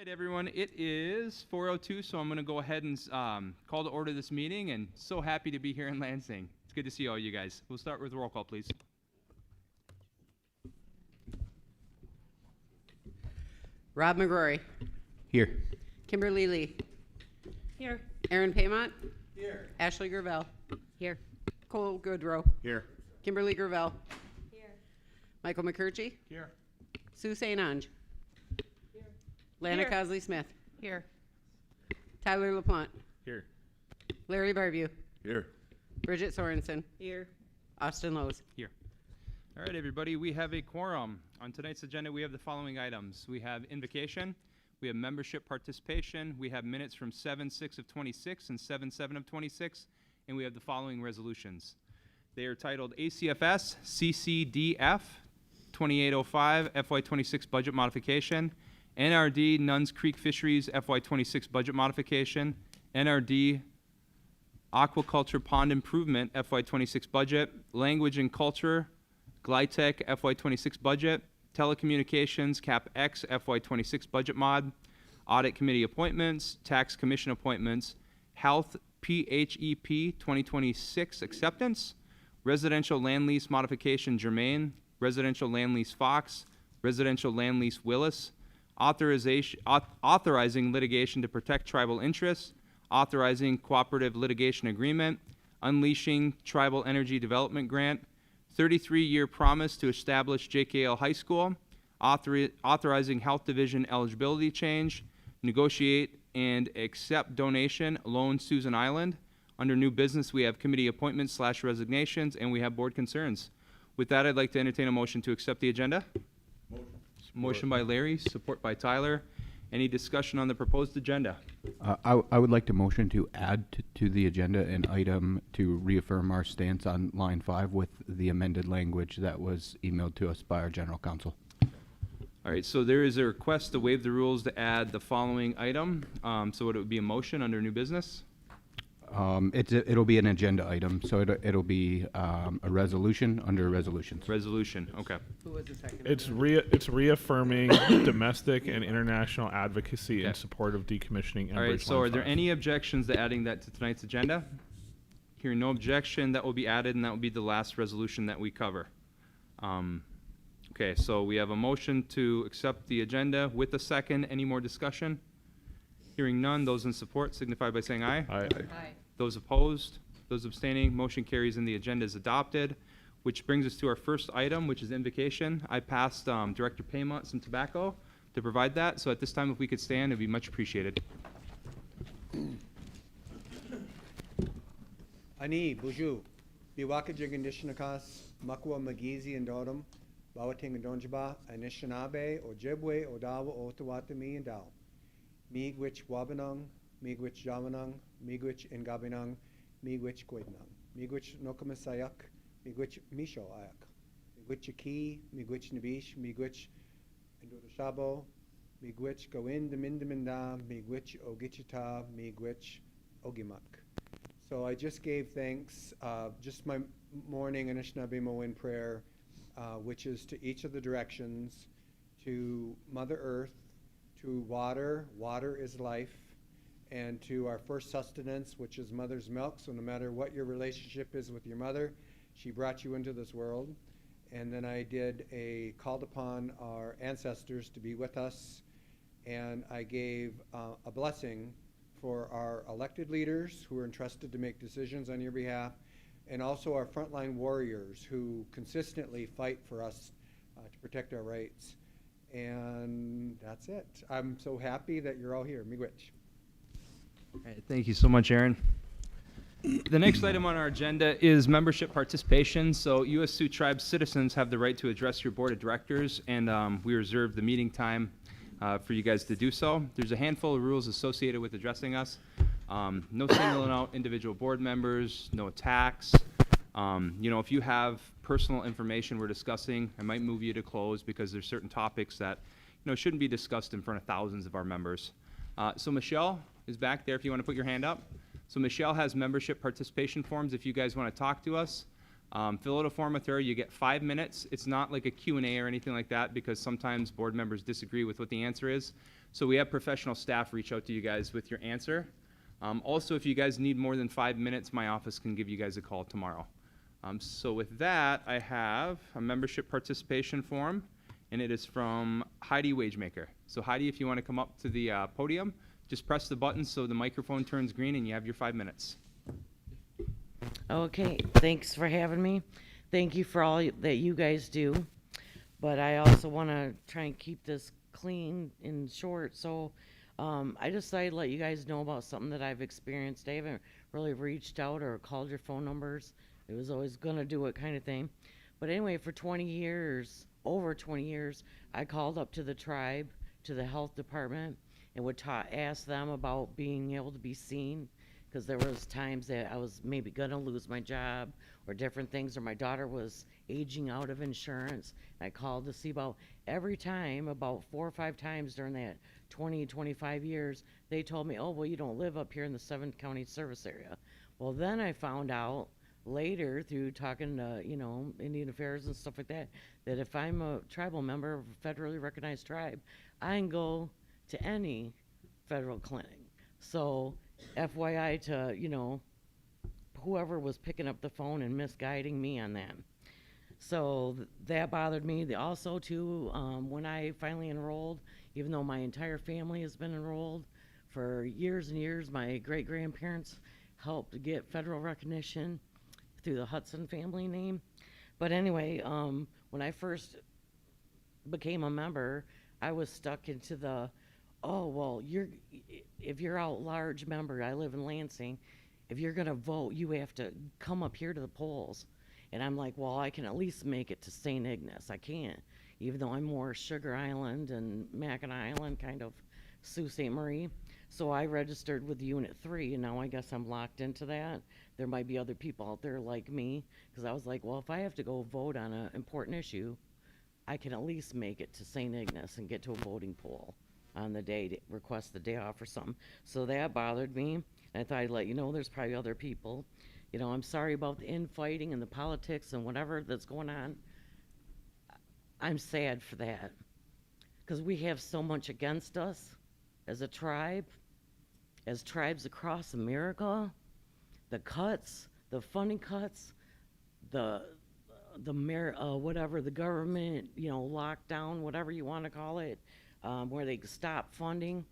right, everyone, it is 4:02, so I'm going to go ahead and call to order this meeting, and so happy to be here in Lansing. It's good to see all you guys. We'll start with roll call, please. Rob McGrory. Here. Kimberly Lee. Here. Aaron Paymont. Here. Ashley Gravel. Here. Cole Goodrow. Here. Kimberly Gravel. Here. Michael McCurchy. Here. Sue St. Ange. Lana Here. Cosley Smith. Here. Tyler LaPlante. Here. Larry Barview. Here. Bridget Sorensen. Here. Austin Lowe's. Here. All right, everybody, we have a quorum. On tonight's agenda, we have the following items. We have invocation, we have membership participation, we have minutes from 7/6 of 26 and 7/7 of 26, and we have the following resolutions. They are titled ACFS CCDF 2805 FY26 budget modification, NRD Nuns Creek Fisheries FY26 budget modification, NRD Aquaculture Pond Improvement FY26 budget, Language and Culture Glytech FY26 budget, Telecommunications Cap X FY26 budget mod, Audit Committee appointments, Tax Commission appointments, Health PHEP 2026 acceptance, Residential Land Lease Modification Germain, Residential Land Lease Fox, Residential Land Lease Willis, authorizing litigation to protect tribal interests, authorizing cooperative litigation agreement, unleashing tribal energy development grant, 33-year promise to establish JKL High School, authorizing Health Division eligibility change, negotiate and accept donation, loan Susan Island. Under new business, we have committee appointments / resignations, and we have board concerns. With that, I'd like to entertain a motion to accept the agenda. Motion by Larry, support by Tyler. Any discussion on the proposed agenda? I would like to motion to add to the agenda an item to reaffirm our stance on line 5 with the amended language that was emailed to us by our general counsel. All right, so there is a request to waive the rules to add the following item. So it would be a motion under new business. It'll be an agenda item, so it'll be a resolution under resolutions. Resolution, okay. Who was the second? It's reaffirming domestic and international advocacy in Okay. support of decommissioning All right, Enbridge so are Line there 5. any objections to adding that to tonight's agenda? Hearing no objection, that will be added, and that will be the last resolution that we cover. Okay, so we have a motion to accept the agenda with a second. Any more discussion? Hearing none, those in support signify by saying aye. Aye. Aye. Those opposed, those abstaining, motion carries and the agenda is adopted, which brings us to our first item, which is invocation. I passed Director Paymont some tobacco to provide that, so at this time, if we could stand, it'd be much appreciated. Ani, Buju, Biwaka Jigandishnakas, Makwa Magizi and Dodum, Bawating and Donjaba, Anishinabe, Ojibwe, Odawa, Otawatami and Dao. Miigwich Wabanang, Miigwich Jamanang, Miigwich Ngabinang, Miigwich Kwednang, Miigwich Nokamasayak, Miigwich Misho Ayak, Miigwich Aki, Miigwich Nabish, Miigwich Ndodashabo, Miigwich Gawin Demindaminda, Miigwich Ogichita, Miigwich Ogimak. So I just gave thanks, just my morning Anishinaabe Moen prayer, which is to each of the directions, to Mother Earth, to water, water is life, and to our first sustenance, which is mother's milk. So no matter what your relationship is with your mother, she brought you into this world. And then I called upon our ancestors to be with us, and I gave a blessing for our elected leaders who are entrusted to make decisions on your behalf, and also our frontline warriors who consistently fight for us to protect our rights. And that's it. I'm so happy that you're all here. Miigwech. All right, thank you so much, Aaron. The next item on our agenda is membership participation. So U.S. Sioux Tribe citizens have the right to address your board of directors, and we reserve the meeting time for you guys to do so. There's a handful of rules associated with addressing us. No singling out individual board members, no attacks. If you have personal information we're discussing, I might move you to close because there's certain topics that, shouldn't be discussed in front of thousands of our members. So Michelle is back there if you want to put your hand up. So Michelle has membership participation forms if you guys want to talk to us. Fill out a form with her. You get 5 minutes. It's not like a Q&A or anything like that because sometimes board members disagree with what the answer is. So we have professional staff reach out to you guys with your answer. Also, if you guys need more than 5 minutes, my office can give you guys a call tomorrow. So with that, I have a membership participation form, and it is from Heidi Wagemaker. So Heidi, if you want to come up to the podium, just press the button so the microphone turns green and you have your 5 minutes. Okay, thanks for having me. Thank you for all that you guys do. But I also want to try and keep this clean and short. So I decided to let you guys know about something that I've experienced. I haven't really reached out or called your phone numbers. It was always going to do it kind of thing. But anyway, for 20 years, over 20 years, I called up to the tribe, to the health department, and would ask them about being able to be seen, because there was times that I was maybe going to lose my job or different things, or my daughter was aging out of insurance. I called to see about every time, about 4 or 5 times during that 20, 25 years, they told me, oh, well, you don't live up here in the 7th County service area. Well, then I found out later through talking to, Indian Affairs and stuff like that, that if I'm a tribal member of a federally recognized tribe, I can go to any federal clinic. So FYI to, whoever was picking up the phone and misguiding me on that. So that bothered me. Also, too, when I finally enrolled, even though my entire family has been enrolled for years and years, my great-grandparents helped get federal recognition through the Hudson family name. But anyway, when I first became a member, I was stuck into the, oh, well, if you're out large member, I live in Lansing, if you're going to vote, you have to come up here to the polls. And I'm like, well, I can at least make it to St. Ignace. I can't, even though I'm more Sugar Island and Mackinac Island, kind of Sault Ste. Marie. So I registered with Unit 3, and now I guess I'm locked into that. There might be other people out there like me, because I was like, well, if I have to go vote on an important issue, I can at least make it to St. Ignace and get to a voting poll on the day, to request the day off or something. So that bothered me. And I thought I'd let you know there's probably other people. I'm sorry about the infighting and the politics and whatever that's going on. I'm sad for that, because we have so much against us as a tribe, as tribes across America. The cuts, the funding cuts, whatever, the government, lockdown, whatever you want to call it, where they stop funding.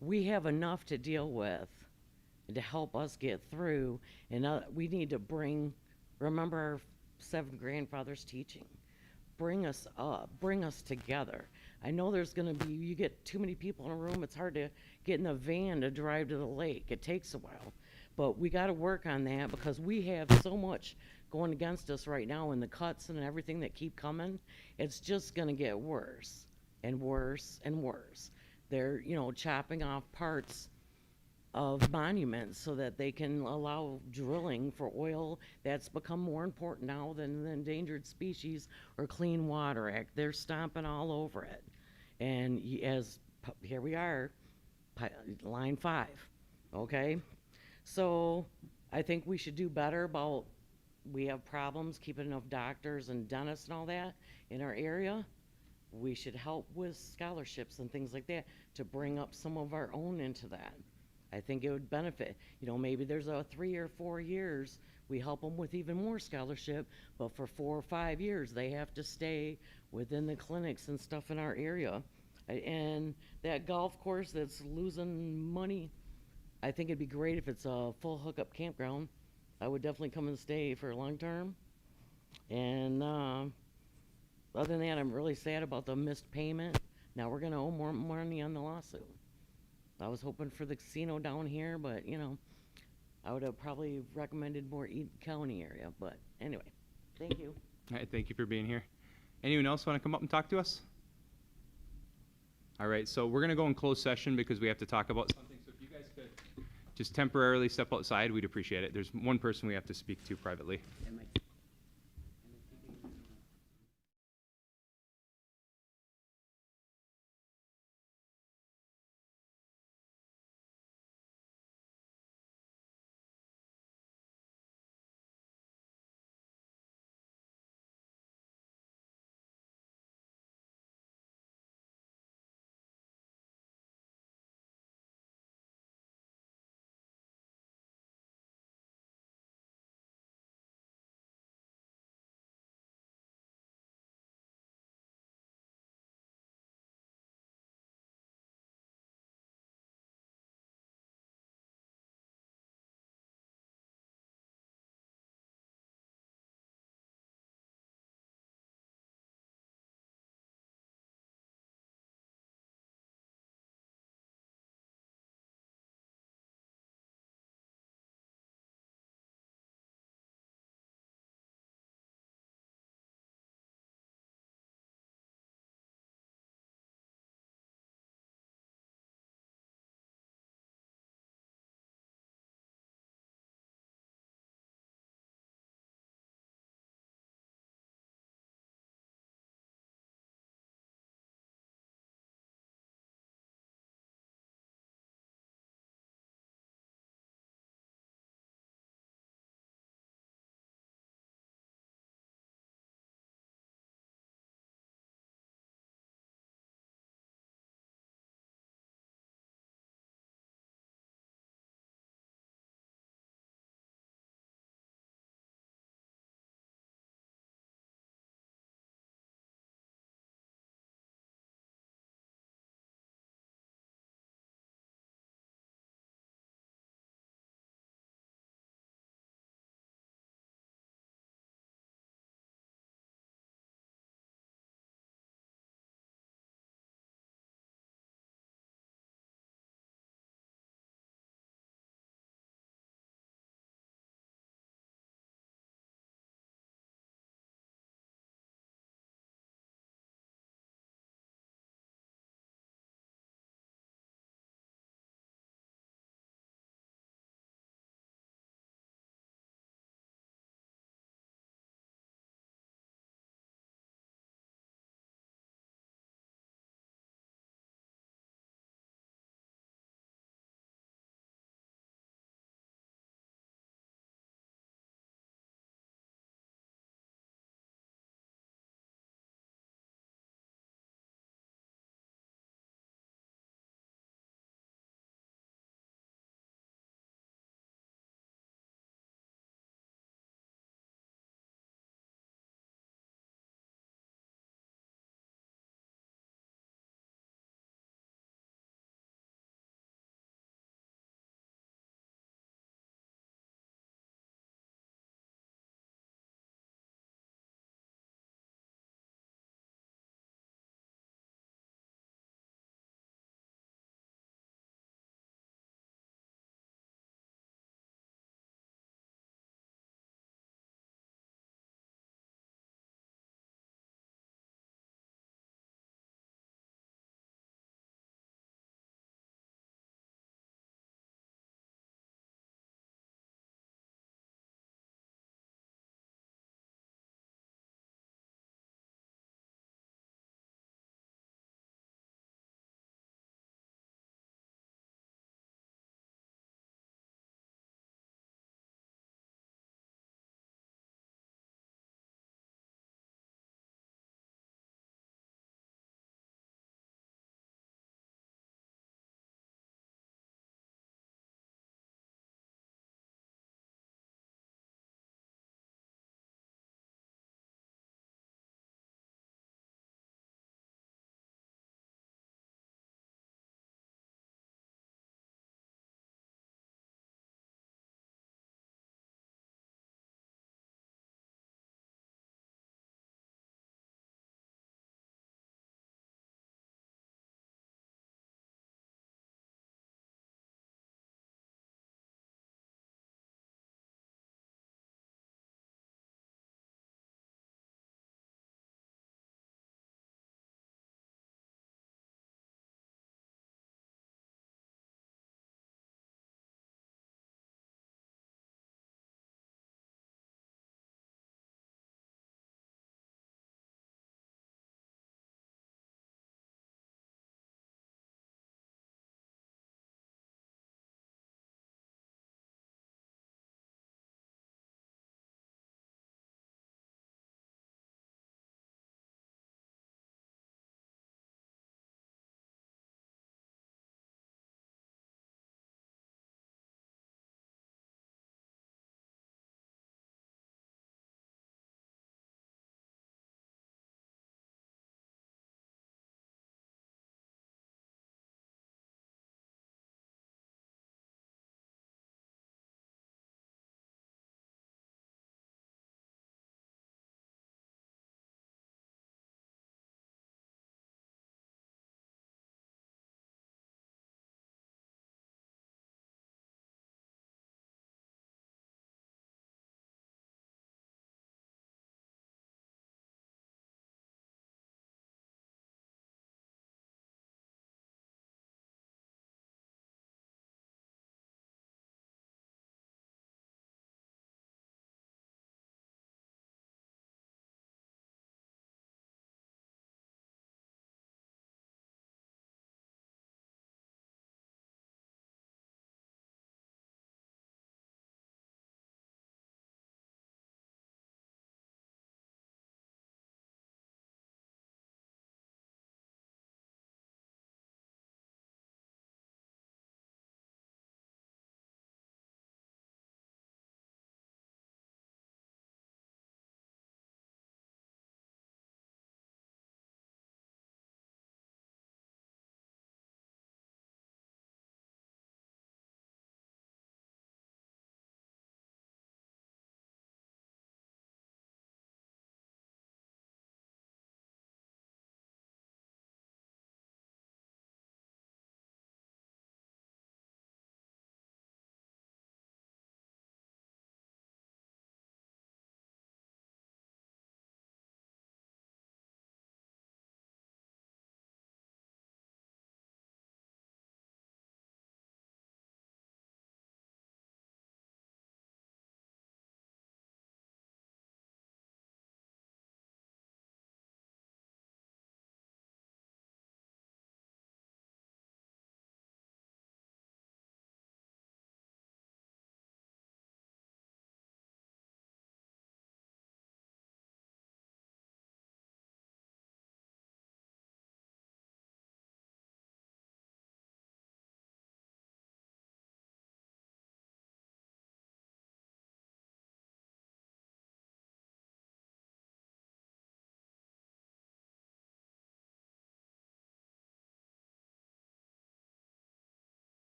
We have enough to deal with to help us get through, and we need to remember our 7 grandfathers' teaching. Bring us up, bring us together. I know there's going to be, you get too many people in a room, it's hard to get in a van to drive to the lake. It takes a while. But we got to work on that, because we have so much going against us right now, and the cuts and everything that keep coming. It's just going to get worse and worse and worse. They're, chopping off parts of monuments so that they can allow drilling for oil. That's become more important now than the Endangered Species or Clean Water Act. They're stomping all over it. And here we are, line 5, okay? So I think we should do better about, we have problems keeping enough doctors and dentists and all that in our area. We should help with scholarships and things like that to bring up some of our own into that. I think it would benefit. Maybe there's a 3 or 4 years, we help them with even more scholarship, but for 4 or 5 years, they have to stay within the clinics and stuff in our area. And that golf course that's losing money, I think it'd be great if it's a full hookup campground. I would definitely come and stay for long term. And other than that, I'm really sad about the missed payment. Now we're gonna owe more money on the lawsuit. I was hoping for the casino down here, but I would have probably recommended more Eden County area. But anyway, thank you. All right, thank you for being here. Anyone else want to come up and talk to us? All right, so we're going to go in closed session because we have to talk about something. So if you guys could just temporarily step outside, we'd appreciate it. There's one person we have to speak to privately.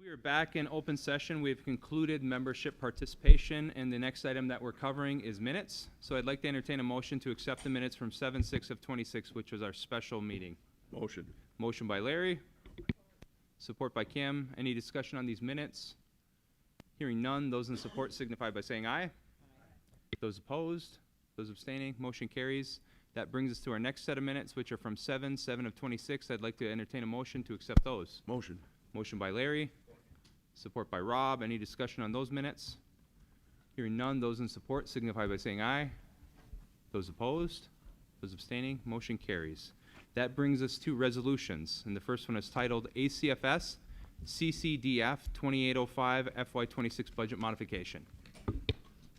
We are back in open session. We've concluded membership participation, and the next item that we're covering is minutes. So I'd like to entertain a motion to accept the minutes from 7/6 of 26, which was our special meeting. Motion. Motion by Larry, support by Kim. Any discussion on these minutes? Hearing none, those in support signify by saying aye. Those opposed, those abstaining, motion carries. That brings us to our next set of minutes, which are from 7/7 of 26. I'd like to entertain a motion to accept those. Motion. Motion by Larry, support by Rob. Any discussion on those minutes? Hearing none, those in support signify by saying aye. Those opposed, those abstaining, motion carries. That brings us to resolutions, and the first one is titled ACFS CCDF 2805 FY26 Budget Modification.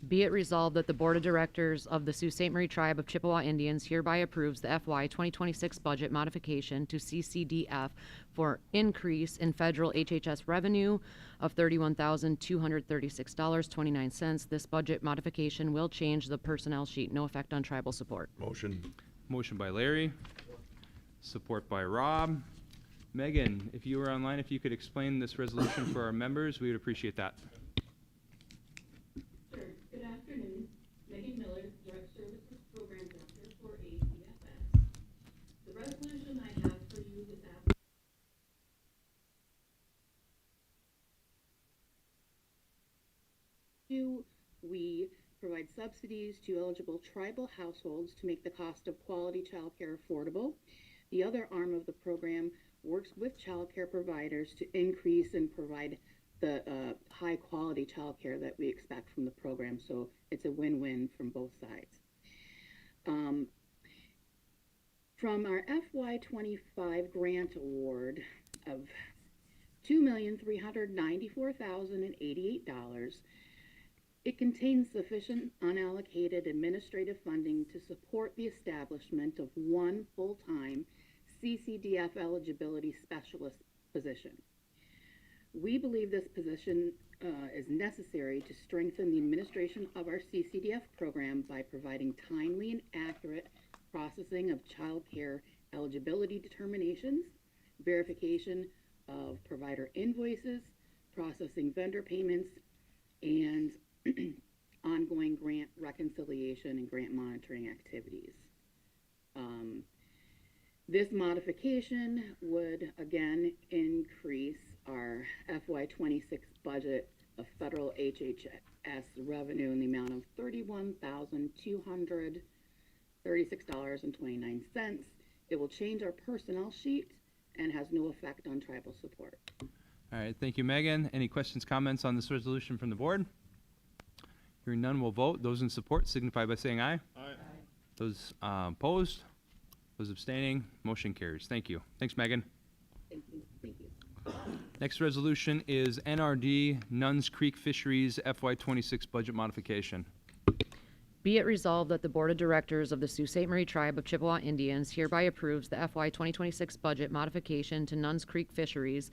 Be it resolved that the Board of Directors of the Sault Ste. Marie Tribe of Chippewa Indians hereby approves the FY 2026 budget modification to CCDF for increase in federal HHS revenue of $31,236.29. This budget modification will change the personnel sheet. No effect on tribal support. Motion. Motion by Larry, support by Rob. Megan, if you were online, if you could explain this resolution for our members, we would appreciate that. Sure. Good afternoon. Megan Miller, Direct Services Program Director for ACFS. The resolution I have for you this afternoon. We provide subsidies to eligible tribal households to make the cost of quality childcare affordable. The other arm of the program works with childcare providers to increase and provide the high-quality childcare that we expect from the program, so it's a win-win from both sides. From our FY25 grant award of $2,394,088, it contains sufficient unallocated administrative funding to support the establishment of one full-time CCDF eligibility specialist position. We believe this position is necessary to strengthen the administration of our CCDF program by providing timely and accurate processing of child care eligibility determinations, verification of provider invoices, processing vendor payments, and ongoing grant reconciliation and grant monitoring activities. This modification would again increase our FY26 budget of federal HHS revenue in the amount of $31,236.29. It will change our personnel sheet and has no effect on tribal support. All right, thank you, Megan. Any questions, comments on this resolution from the board? Hearing none, we'll vote. Those in support signify by saying aye. Aye. Those opposed, those abstaining, motion carries. Thank you. Thanks, Megan. Thank you. Thank you. Next resolution is NRD Nuns Creek Fisheries FY26 budget modification. Be it resolved that the Board of Directors of the Sault Ste. Marie Tribe of Chippewa Indians hereby approves the FY 2026 budget modification to Nuns Creek Fisheries,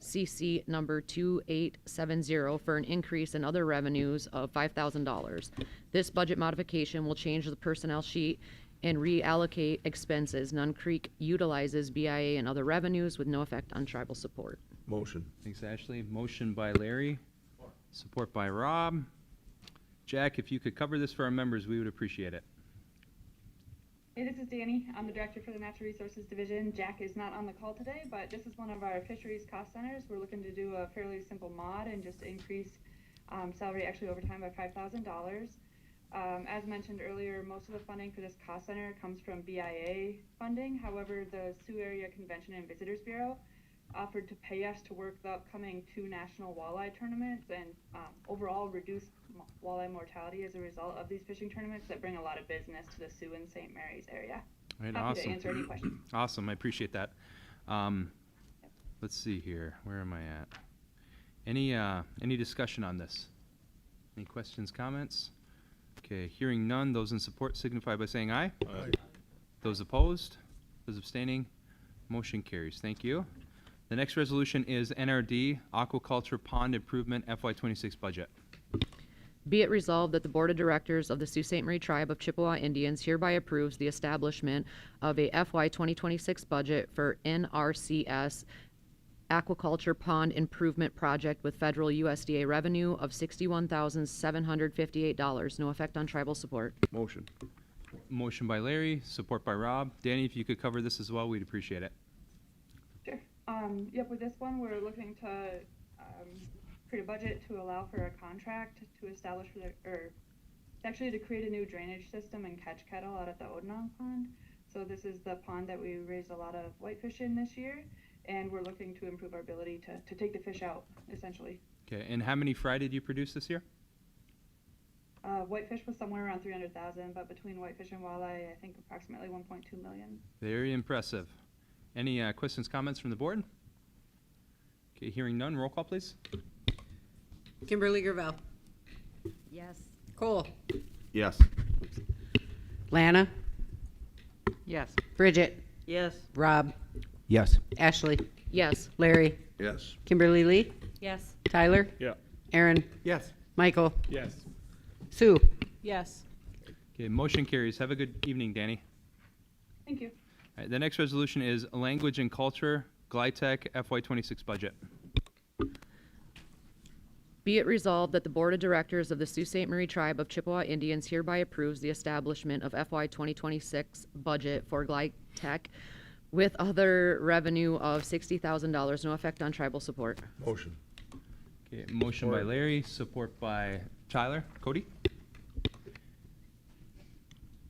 CC number 2870, for an increase in other revenues of $5,000. This budget modification will change the personnel sheet and reallocate expenses. Nun Creek utilizes BIA and other revenues with no effect on tribal support. Motion. Thanks, Ashley. Motion by Larry, support by Rob. Jack, if you could cover this for our members, we would appreciate it. Hey, this is Danny. I'm the director for the Natural Resources Division. Jack is not on the call today, but this is one of our fisheries cost centers. We're looking to do a fairly simple mod and just increase salary actually over time by $5,000. As mentioned earlier, most of the funding for this cost center comes from BIA funding. However, the Sioux Area Convention and Visitors Bureau offered to pay us to work the upcoming 2 national walleye tournaments and overall reduce walleye mortality as a result of these fishing tournaments that bring a lot of business to the Sioux and St. Mary's area. All right, Happy awesome. to answer any questions. Awesome, I appreciate that. Let's see here. Where am I at? Any discussion on this? Any questions, comments? Okay, hearing none, those in support signify by saying aye. Aye. Those opposed, those abstaining, motion carries. Thank you. The next resolution is NRD Aquaculture Pond Improvement FY26 budget. Be it resolved that the Board of Directors of the Sault Ste. Marie Tribe of Chippewa Indians hereby approves the establishment of a FY 2026 budget for NRCS aquaculture pond improvement project with federal USDA revenue of $61,758. No effect on tribal support. Motion. Motion by Larry, support by Rob. Danny, if you could cover this as well, we'd appreciate it. Sure. Yep, with this one, we're looking to create a budget to allow for a contract to establish actually to create a new drainage system and catch kettle out at the Odenong Pond. So this is the pond that we raised a lot of whitefish in this year, and we're looking to improve our ability to take the fish out, essentially. Okay, and how many fry did you produce this year? Whitefish was somewhere around 300,000, but between whitefish and walleye, I think approximately 1.2 million. Very impressive. Any questions, comments from the board? Okay, hearing none, roll call, please. Kimberly Gravel. Yes. Cole. Yes. Lana. Yes. Bridget. Yes. Rob. Yes. Ashley. Yes. Larry. Yes. Kimberly Lee. Yes. Tyler. Yeah. Aaron. Yes. Michael. Yes. Sue. Yes. Okay, motion carries. Have a good evening, Danny. Thank you. All right, the next resolution is Language and Culture, GlyTech FY26 budget. Be it resolved that the Board of Directors of the Sault Ste. Marie Tribe of Chippewa Indians hereby approves the establishment of FY 2026 budget for GlyTech with other revenue of $60,000, no effect on tribal support. Motion. Okay, motion by Larry, support by Tyler. Cody?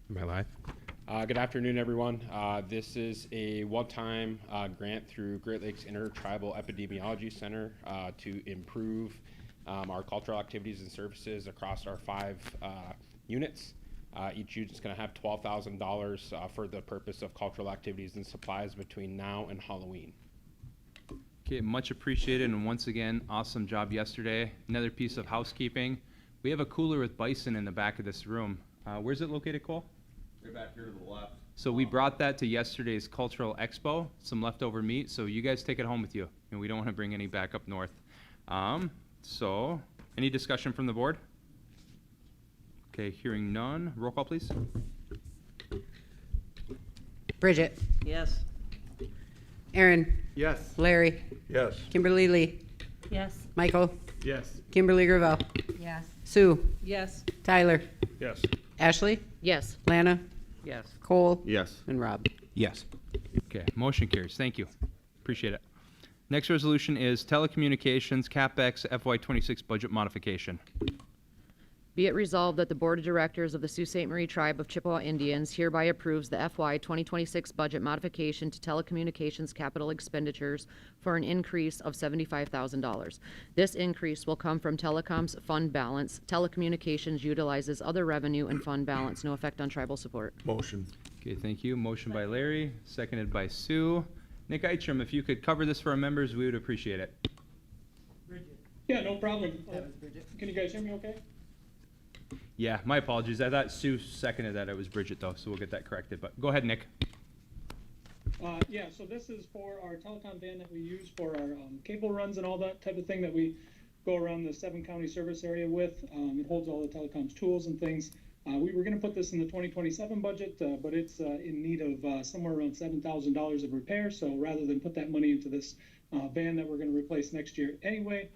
Am I live? Good afternoon, everyone. This is a one-time grant through Great Lakes Intertribal Epidemiology Center to improve our cultural activities and services across our 5 units. Each unit's going to have $12,000 for the purpose of cultural activities and supplies between now and Halloween. Okay, much appreciated, and once again, awesome job yesterday. Another piece of housekeeping. We have a cooler with bison in the back of this room. Where's it located, Cole? Right back here to the left. So we brought that to yesterday's cultural expo, some leftover meat, so you guys take it home with you, and we don't want to bring any back up north. So, any discussion from the board? Okay, hearing none. Roll call, please. Bridget. Yes. Aaron. Yes. Larry. Yes. Kimberly Lee. Yes. Michael. Yes. Kimberly Gravel. Yes. Sue. Yes. Tyler. Yes. Ashley. Yes. Lana. Yes. Cole. Yes. And Rob. Yes. Okay, motion carries. Thank you. Appreciate it. Next resolution is telecommunications CapEx FY26 budget modification. Be it resolved that the Board of Directors of the Sault Ste. Marie Tribe of Chippewa Indians hereby approves the FY 2026 budget modification to telecommunications capital expenditures for an increase of $75,000. This increase will come from Telecom's fund balance. Telecommunications utilizes other revenue and fund balance. No effect on tribal support. Motion. Okay, thank you. Motion by Larry, seconded by Sue. Nick Eitram, if you could cover this for our members, we would appreciate it. Yeah, no problem. Can you guys hear me okay? Yeah, my apologies. I thought Sue seconded that. It was Bridget, though, so we'll get that corrected. But go ahead, Nick. Yeah, so this is for our telecom van that we use for our cable runs and all that type of thing that we go around the 7-county service area with. It holds all the telecom's tools and things. We were going to put this in the 2027 budget, but it's in need of somewhere around $7,000 of repair. So rather than put that money into this van that we're going to replace next year anyway,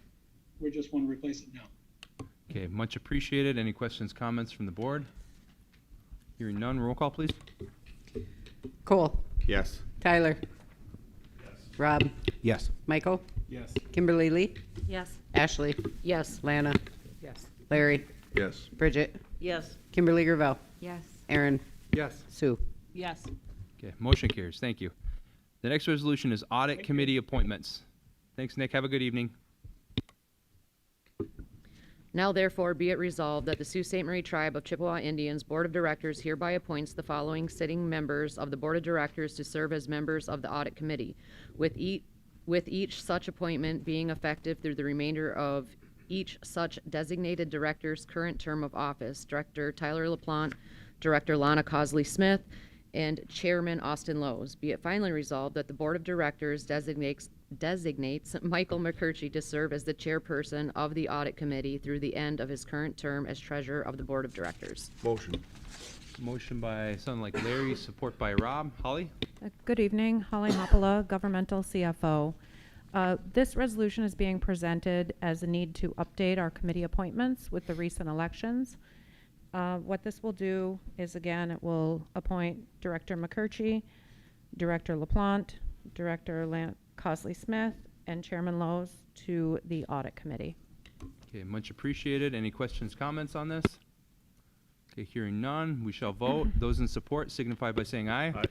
we just want to replace it now. Okay, much appreciated. Any questions, comments from the board? Hearing none, roll call, please. Cole. Yes. Tyler. Yes. Rob. Yes. Michael. Yes. Kimberly Lee. Yes. Ashley. Yes. Lana. Yes. Larry. Yes. Bridget. Yes. Kimberly Gravel. Yes. Aaron. Yes. Sue. Yes. Okay, motion carries. Thank you. The next resolution is audit committee appointments. Thanks, Nick. Have a good evening. Now therefore be it resolved that the Sault Ste. Marie Tribe of Chippewa Indians Board of Directors hereby appoints the following sitting members of the Board of Directors to serve as members of the Audit Committee, with each such appointment being effective through the remainder of each such designated director's current term of office. Director Tyler LaPlante, Director Lana Cosley Smith, and Chairman Austin Lowe's. Be it finally resolved that the Board of Directors designates Michael McCurchie to serve as the chairperson of the Audit Committee through the end of his current term as treasurer of the Board of Directors. Motion. Motion by someone like Larry, support by Rob. Holly? Good evening, Holly Hoppola, Governmental CFO. This resolution is being presented as a need to update our committee appointments with the recent elections. What this will do is, again, it will appoint Director McCurchy, Director LaPlante, Director Cosley Smith, and Chairman Lowe's to the Audit Committee. Okay, much appreciated. Any questions, comments on this? Okay, hearing none, we shall vote. Those in support signify by saying aye. Aye.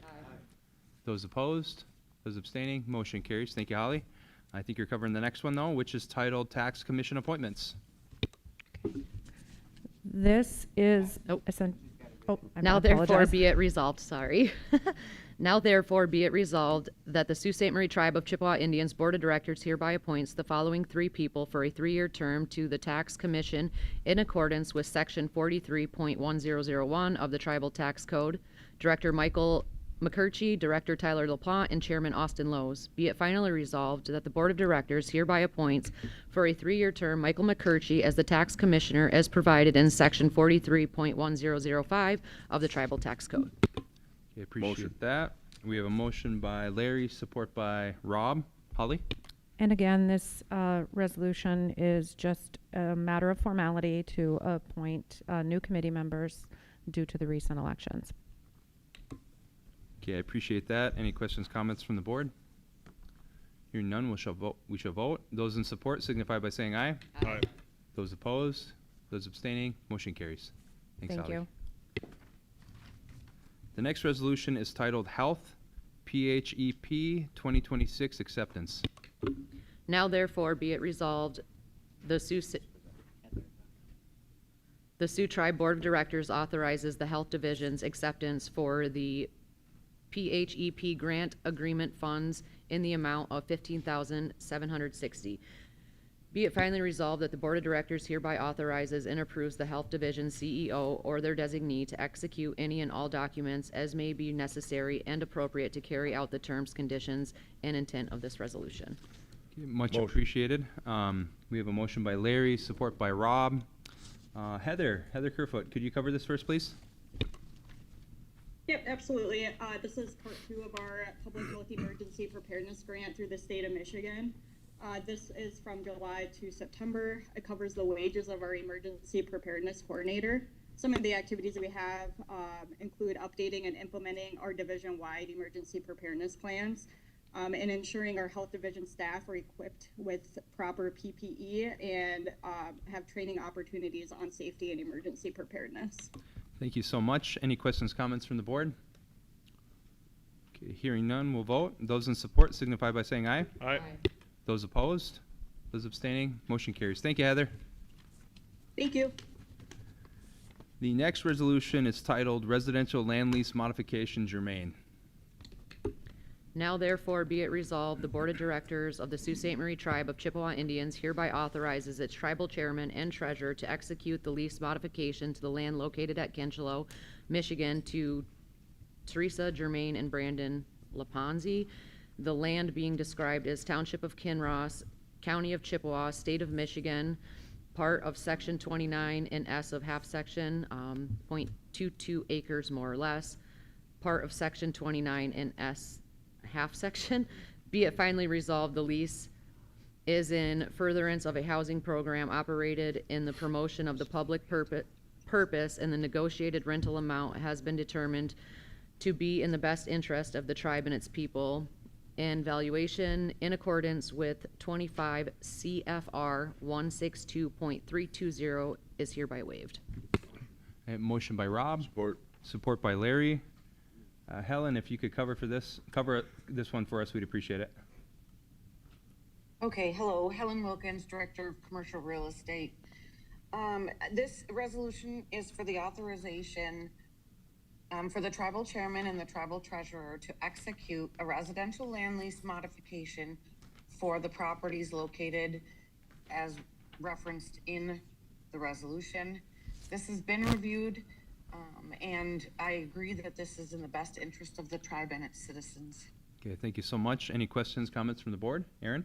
Those opposed? Those abstaining? Motion carries. Thank you, Holly. I think you're covering the next one, though, which is titled Tax Commission Appointments. This is Now therefore be it resolved, sorry. Now therefore be it resolved that the Sault Ste. Marie Tribe of Chippewa Indians Board of Directors hereby appoints the following 3 people for a 3-year term to the Tax Commission in accordance with Section 43.1001 of the Tribal Tax Code. Director Michael McCurchy, Director Tyler LaPlante, and Chairman Austin Lowe's. Be it finally resolved that the Board of Directors hereby appoints for a 3-year term Michael McCurchy as the Tax Commissioner as provided in Section 43.1005 of the Tribal Tax Code. Okay, appreciate that. We have a motion by Larry, support by Rob. Holly? And again, this resolution is just a matter of formality to appoint new committee members due to the recent elections. Okay, I appreciate that. Any questions, comments from the board? Hearing none, we shall vote. Those in support signify by saying aye. Aye. Those opposed? Those abstaining? Motion carries. Thanks, Thank Holly. you. The next resolution is titled Health PHEP 2026 Acceptance. Now therefore be it resolved, the Sioux Tribe Board of Directors authorizes the Health Division's acceptance for the PHEP grant agreement funds in the amount of $15,760. Be it finally resolved that the Board of Directors hereby authorizes and approves the Health Division CEO or their designee to execute any and all documents as may be necessary and appropriate to carry out the terms, conditions, and intent of this resolution. Okay, much appreciated. We have a motion by Larry, support by Rob. Heather Kerfoot, could you cover this first, please? Yep, absolutely. This is part 2 of our Public Health Emergency Preparedness Grant through the state of Michigan. This is from July to September. It covers the wages of our Emergency Preparedness Coordinator. Some of the activities we have include updating and implementing our division-wide emergency preparedness plans and ensuring our health division staff are equipped with proper PPE and have training opportunities on safety and emergency preparedness. Thank you so much. Any questions, comments from the board? Okay, hearing none, we'll vote. Those in support signify by saying aye. Aye. Those opposed? Those abstaining? Motion carries. Thank you, Heather. Thank you. The next resolution is titled Residential Land Lease Modification Germain. Now therefore be it resolved, the Board of Directors of the Sault Ste. Marie Tribe of Chippewa Indians hereby authorizes its tribal chairman and treasurer to execute the lease modification to the land located at Kenchelo, Michigan to Teresa Germain and Brandon Laponzi. The land being described as Township of Kinross, County of Chippewa, State of Michigan, part of Section 29 in S of half section, 0.22 acres more or less, part of Section 29 in S half section. Be it finally resolved, the lease is in furtherance of a housing program operated in the promotion of the public purpose, and the negotiated rental amount has been determined to be in the best interest of the tribe and its people, and valuation in accordance with 25 CFR 162.320 is hereby waived. A motion by Rob. Support by Larry. Helen, if you could cover this one for us, we'd appreciate it. Okay, hello, Helen Wilkins, Director of Commercial Real Estate. This resolution is for the authorization for the tribal chairman and the tribal treasurer to execute a residential land lease modification for the properties located as referenced in the resolution. This has been reviewed, and I agree that this is in the best interest of the tribe and its citizens. Okay, thank you so much. Any questions, comments from the board? Aaron?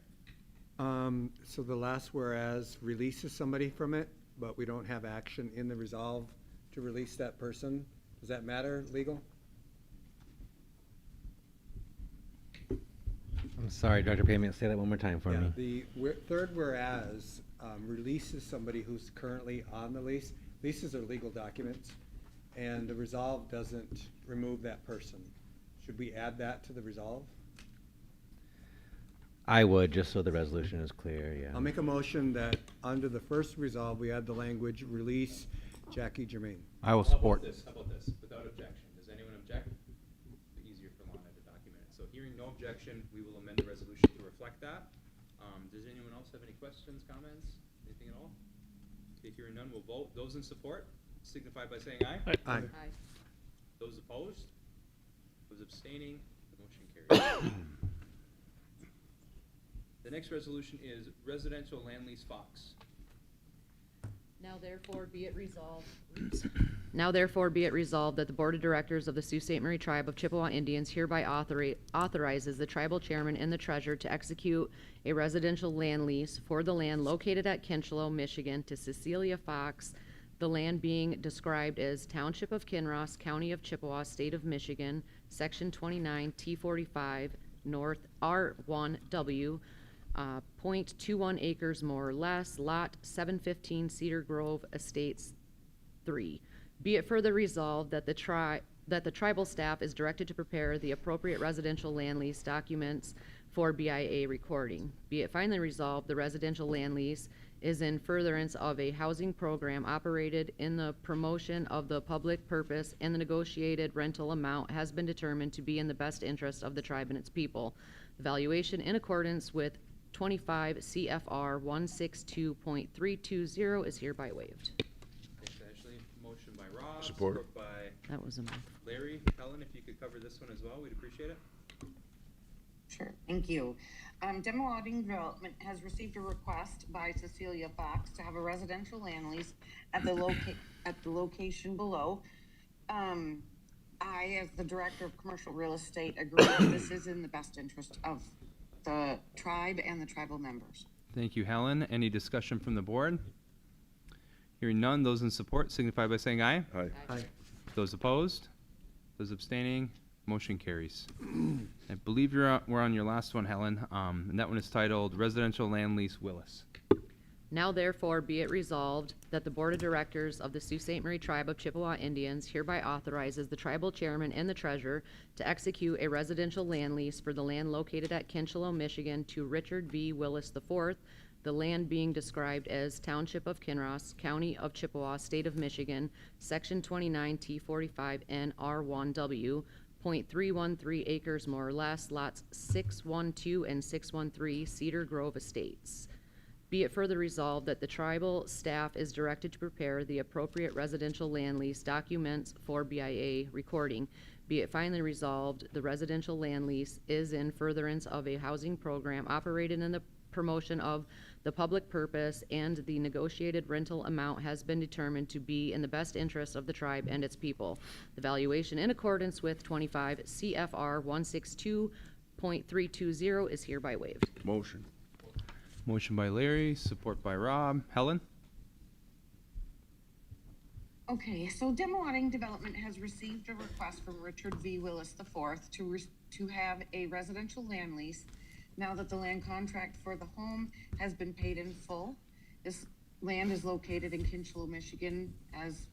So the last whereas releases somebody from it, but we don't have action in the resolve to release that person. Does that matter, legal? I'm sorry, Dr. Payment, say that one more time for Yeah, me. the third whereas releases somebody who's currently on the lease. Leases are legal documents, and the resolve doesn't remove that person. Should we add that to the resolve? I would, just so the resolution is clear, yeah. I'll make a motion that under the first resolve, we add the language, release Jackie Germain. I will support. How about this? Without objection. Does anyone object? It'd be easier for Lana to document it. So hearing no objection, we will amend the resolution to reflect that. Does anyone else have any questions, comments, anything at all? Okay, hearing none, we'll vote. Those in support signify by saying aye. Aye. Aye. Those opposed? Those abstaining? The motion carries. The next resolution is residential land lease Fox. Now therefore be it resolved. Now therefore be it resolved that the Board of Directors of the Sault Ste. Marie Tribe of Chippewa Indians hereby authorizes the tribal chairman and the treasurer to execute a residential land lease for the land located at Kinchlow, Michigan to Cecilia Fox, the land being described as Township of Kinross, County of Chippewa, State of Michigan, Section 29, T45, North R1W, 0.21 acres more or less, Lot 715 Cedar Grove Estates 3. Be it further resolved that the tribal staff is directed to prepare the appropriate residential land lease documents for BIA recording. Be it finally resolved, the residential land lease is in furtherance of a housing program operated in the promotion of the public purpose, and the negotiated rental amount has been determined to be in the best interest of the tribe and its people. The valuation in accordance with 25 CFR 162.320 is hereby waived. Thanks, Ashley. Motion by Rob. Support. By That was a mouthful. Larry. Helen, if you could cover this one as well, we'd appreciate it. Sure, thank you. Demo Auditing Development has received a request by Cecilia Fox to have a residential land lease at the location below. I, as the Director of Commercial Real Estate, agree that this is in the best interest of the tribe and the tribal members. Thank you, Helen. Any discussion from the board? Hearing none, those in support signify by saying aye. Aye. Aye. Those opposed? Those abstaining? Motion carries. I believe we're on your last one, Helen, and that one is titled Residential Land Lease Willis. Now therefore be it resolved that the Board of Directors of the Sault Ste. Marie Tribe of Chippewa Indians hereby authorizes the tribal chairman and the treasurer to execute a residential land lease for the land located at Kinchlow, Michigan to Richard V. Willis IV, the land being described as Township of Kinross, County of Chippewa, State of Michigan, Section 29 T45 NR1W, 0.313 acres more or less, lots 612 and 613 Cedar Grove Estates. Be it further resolved that the tribal staff is directed to prepare the appropriate residential land lease documents for BIA recording. Be it finally resolved, the residential land lease is in furtherance of a housing program operated in the promotion of the public purpose, and the negotiated rental amount has been determined to be in the best interest of the tribe and its people. The valuation in accordance with 25 CFR 162.320 is hereby waived. Motion. Motion by Larry, support by Rob. Helen? Okay, so Demo Auditing Development has received a request from Richard V. Willis IV to have a residential land lease now that the land contract for the home has been paid in full. This land is located in Kinchlow, Michigan, as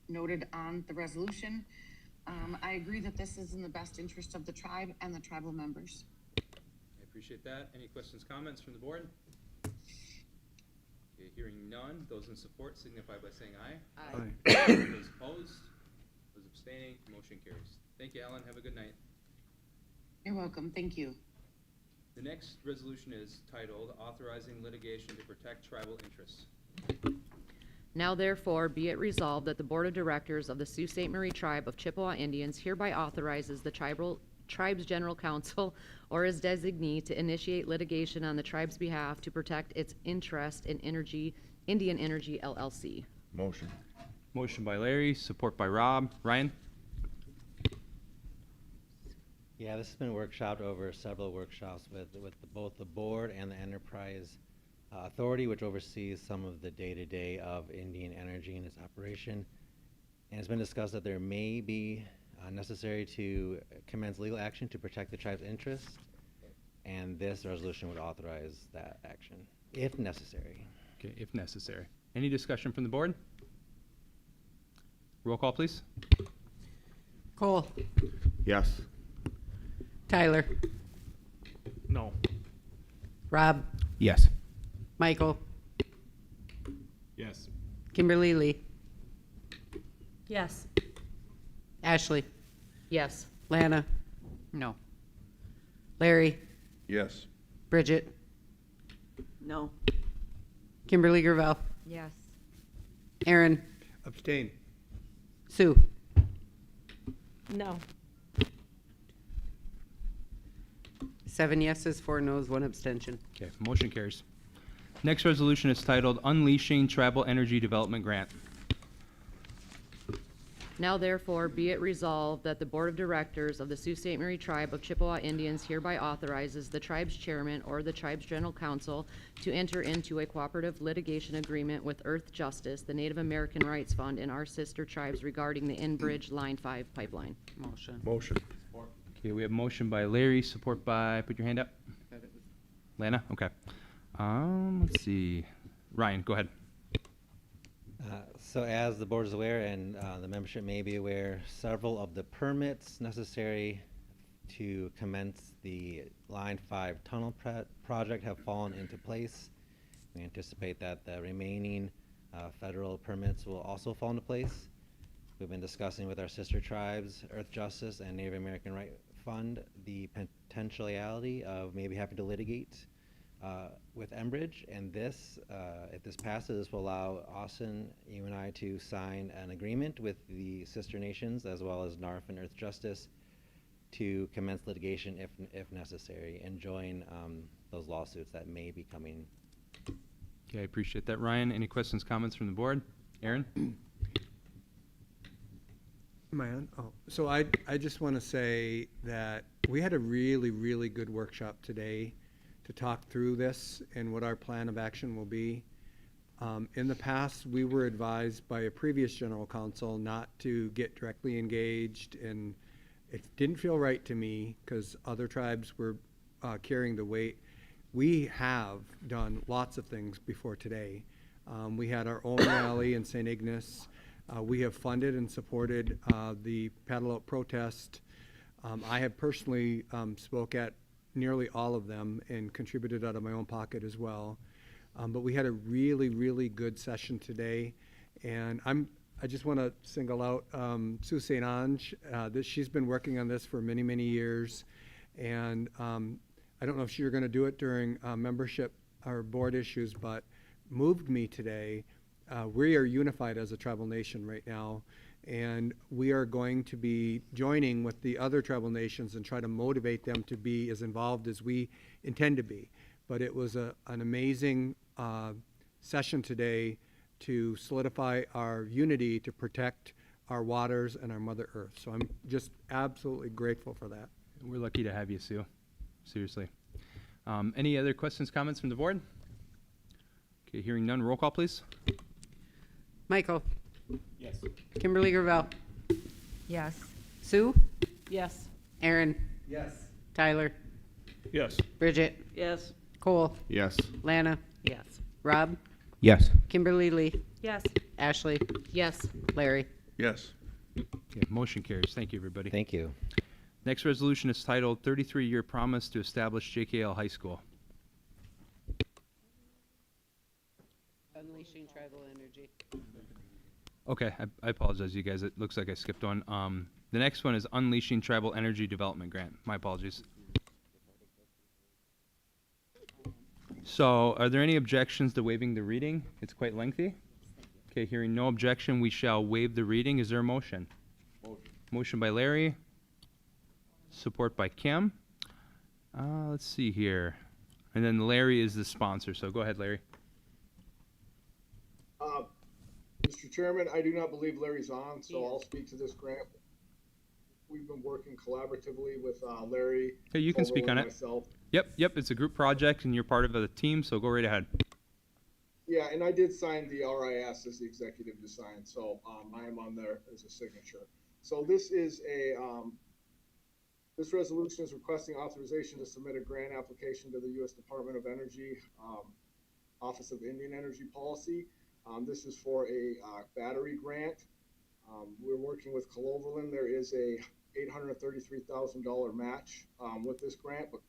noted on the resolution. I agree that this is in the best interest of the tribe and the tribal members. I appreciate that. Any questions, comments from the board? Okay, hearing none, those in support signify by saying aye. Aye. Those opposed, those abstaining, motion carries. Thank you, Alan. Have a good night. You're welcome, thank you. The next resolution is titled Authorizing Litigation to Protect Tribal Interests. Now therefore be it resolved that the Board of Directors of the Sault Ste. Marie Tribe of Chippewa Indians hereby authorizes the tribe's general counsel or his designee to initiate litigation on the tribe's behalf to protect its interest in Indian Energy LLC. Motion. Motion by Larry, support by Rob. Ryan? Yeah, this has been workshopped over several workshops with both the board and the enterprise authority, which oversees some of the day-to-day of Indian Energy and its operation. And it's been discussed that there may be necessary to commence legal action to protect the tribe's interests. and this resolution would authorize that action, if necessary. Okay, if necessary. Any discussion from the board? Roll call, please. Cole, Yes. Tyler, No. Rob, Yes. Michael, Yes. Kimberly Lee, Yes. Ashley, Yes. Lana, No. Larry, Yes. Bridget, No. Kimberly Gravel, Yes. Aaron, Abstain. Sue. No. 7 yeses, 4 noes, 1 abstention. Okay, motion carries. Next resolution is titled Unleashing Tribal Energy Development Grant. Now therefore be it resolved that the Board of Directors of the Sault Ste. Marie Tribe of Chippewa Indians hereby authorizes the tribe's chairman or the tribe's general counsel to enter into a cooperative litigation agreement with Earth Justice, the Native American Rights Fund, and our sister tribes regarding the Enbridge Line 5 pipeline. Motion. Motion. Okay, we have motion by Larry, support by, put your hand up. Lana, okay. Let's see. Ryan, go ahead. So as the board is aware, and the membership may be aware, several of the permits necessary to commence the Line 5 tunnel project have fallen into place. We anticipate that the remaining federal permits will also fall into place. We've been discussing with our sister tribes, Earth Justice and Native American Right Fund, the potentiality of maybe having to litigate with Enbridge, and this, if this passes, will allow Austin, you and I to sign an agreement with the sister nations as well as NARF and Earth Justice to commence litigation if necessary and join those lawsuits that may be coming. Okay, I appreciate that. Ryan, any questions, comments from the board? Aaron? Am I on? Oh, so I just want to say that we had a really, really good workshop today to talk through this and what our plan of action will be. In the past, we were advised by a previous general counsel not to get directly engaged, and it didn't feel right to me because other tribes were carrying the weight. We have done lots of things before today. We had our own rally in St. Ignace. We have funded and supported the paddle out protest. I have personally spoke at nearly all of them and contributed out of my own pocket as well. But we had a really, really good session today. And I just want to single out Sue St. Ange. She's been working on this for many, many years. And I don't know if she's going to do it during membership or board issues, but moved me today. We are unified as a tribal nation right now, and we are going to be joining with the other tribal nations and try to motivate them to be as involved as we intend to be. But it was an amazing session today to solidify our unity to protect our waters and our Mother Earth. So I'm just absolutely grateful for that. We're lucky to have you, Sue. Seriously. Any other questions, comments from the board? Okay, hearing none, roll call, please. Michael, Yes. Kimberly Gravel, Yes. Sue, Yes. Aaron, Yes. Tyler, Yes. Bridget, Yes. Cole, Yes. Lana, Yes. Rob, Yes. Kimberly Lee, Yes. Ashley, Yes. Larry. Yes. Okay, motion carries. Thank you, everybody. Thank you. Next resolution is titled 33-Year Promise to Establish JKL High School. Unleashing tribal energy. Okay, I apologize, you guys. It looks like I skipped one. The next one is Unleashing Tribal Energy Development Grant. My apologies. So, are there any objections to waiving the reading? It's quite lengthy. Okay, hearing no objection, we shall waive the reading. Is there a motion? Motion by Larry. Support by Kim. Let's see here. And then Larry is the sponsor, so go ahead, Larry. Mr. Chairman, I do not believe Larry's on, so I'll speak to this grant. We've been working collaboratively with Larry. Hey, you can Caldwell, speak on and it. myself. Yep, it's a group project and you're part of the team, so go right ahead. Yeah, and I did sign the RIS as the executive to sign, so I am on there as a signature. So this is a This resolution is requesting authorization to submit a grant application to the U.S. Department of Energy, Office of Indian Energy Policy. This is for a battery grant. We're working with Cloverland. There is a $833,000 match with this grant, but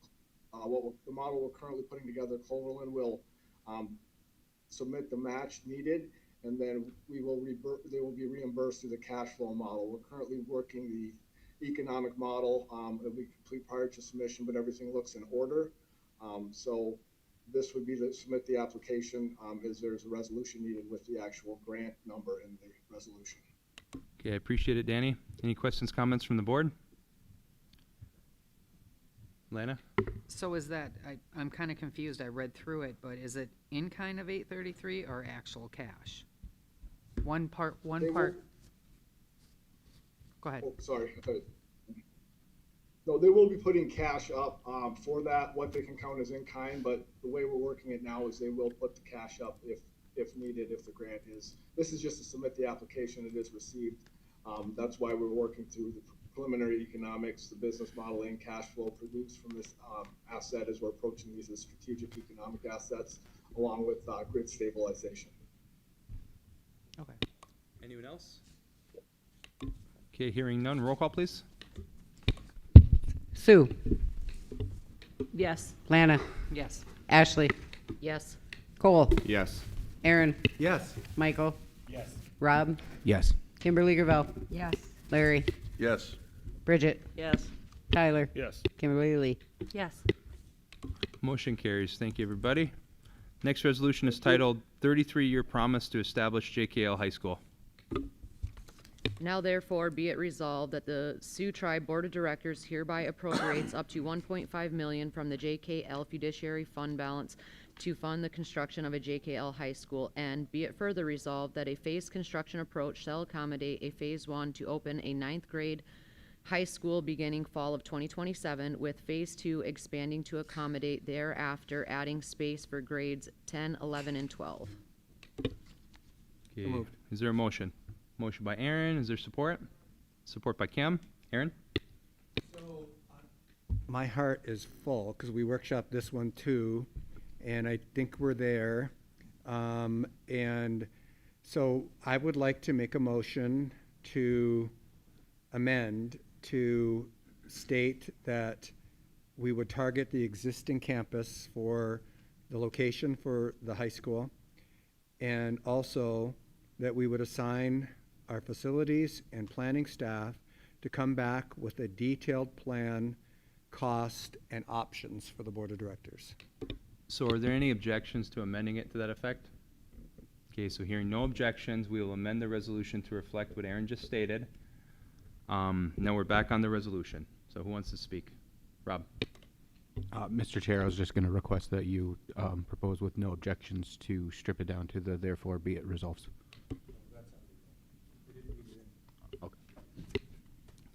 the model we're currently putting together, Cloverland will submit the match needed, and then they will be reimbursed through the cash flow model. We're currently working the economic model. It'll be complete prior to submission, but everything looks in order. So this would be to submit the application, as there's a resolution needed with the actual grant number in the resolution. Okay, I appreciate it, Danny. Any questions, comments from the board? Lana? So is that, I'm kind of confused, I read through it, but is it in kind of 833 or actual cash? One part. Go ahead. Oh, sorry. No, they will be putting cash up for that, what they can count as in kind, but the way we're working it now is they will put the cash up if needed, if the grant is. This is just to submit the application, it is received. That's why we're working through the preliminary economics, the business model, and cash flow produced from this asset as we're approaching these as strategic economic assets, along with grid stabilization. Okay. Anyone else? Okay, hearing none. Roll call, please. Sue, Yes. Lana, Yes. Ashley, Yes. Cole, Yes. Aaron, Yes. Michael, Yes. Rob, Yes. Kimberly Gravel, Yes. Larry, Yes. Bridget, Yes. Tyler, Yes. Kimberly Lee. Yes. Motion carries. Thank you, everybody. Next resolution is titled 33-Year Promise to Establish JKL High School. Now therefore be it resolved that the Sioux Tribe Board of Directors hereby appropriates up to $1.5 million from the JKL fiduciary fund balance to fund the construction of a JKL high school, and be it further resolved that a phased construction approach shall accommodate a phase 1 to open a 9th grade high school beginning fall of 2027, with phase 2 expanding to accommodate thereafter, adding space for grades 10, 11, and 12. Okay. Is there a motion? Motion by Aaron. Is there support? Support by Kim. Aaron? My heart is full because we workshopped this one too, and I think we're there. And so I would like to make a motion to amend to state that we would target the existing campus for the location for the high school, and also that we would assign our facilities and planning staff to come back with a detailed plan, cost, and options for the board of directors. So are there any objections to amending it to that effect? Okay, so hearing no objections, we will amend the resolution to reflect what Aaron just stated. Now we're back on the resolution. So who wants to speak? Rob? Mr. Chair, I was just going to request that you propose with no objections to strip it down to the therefore be it resolved.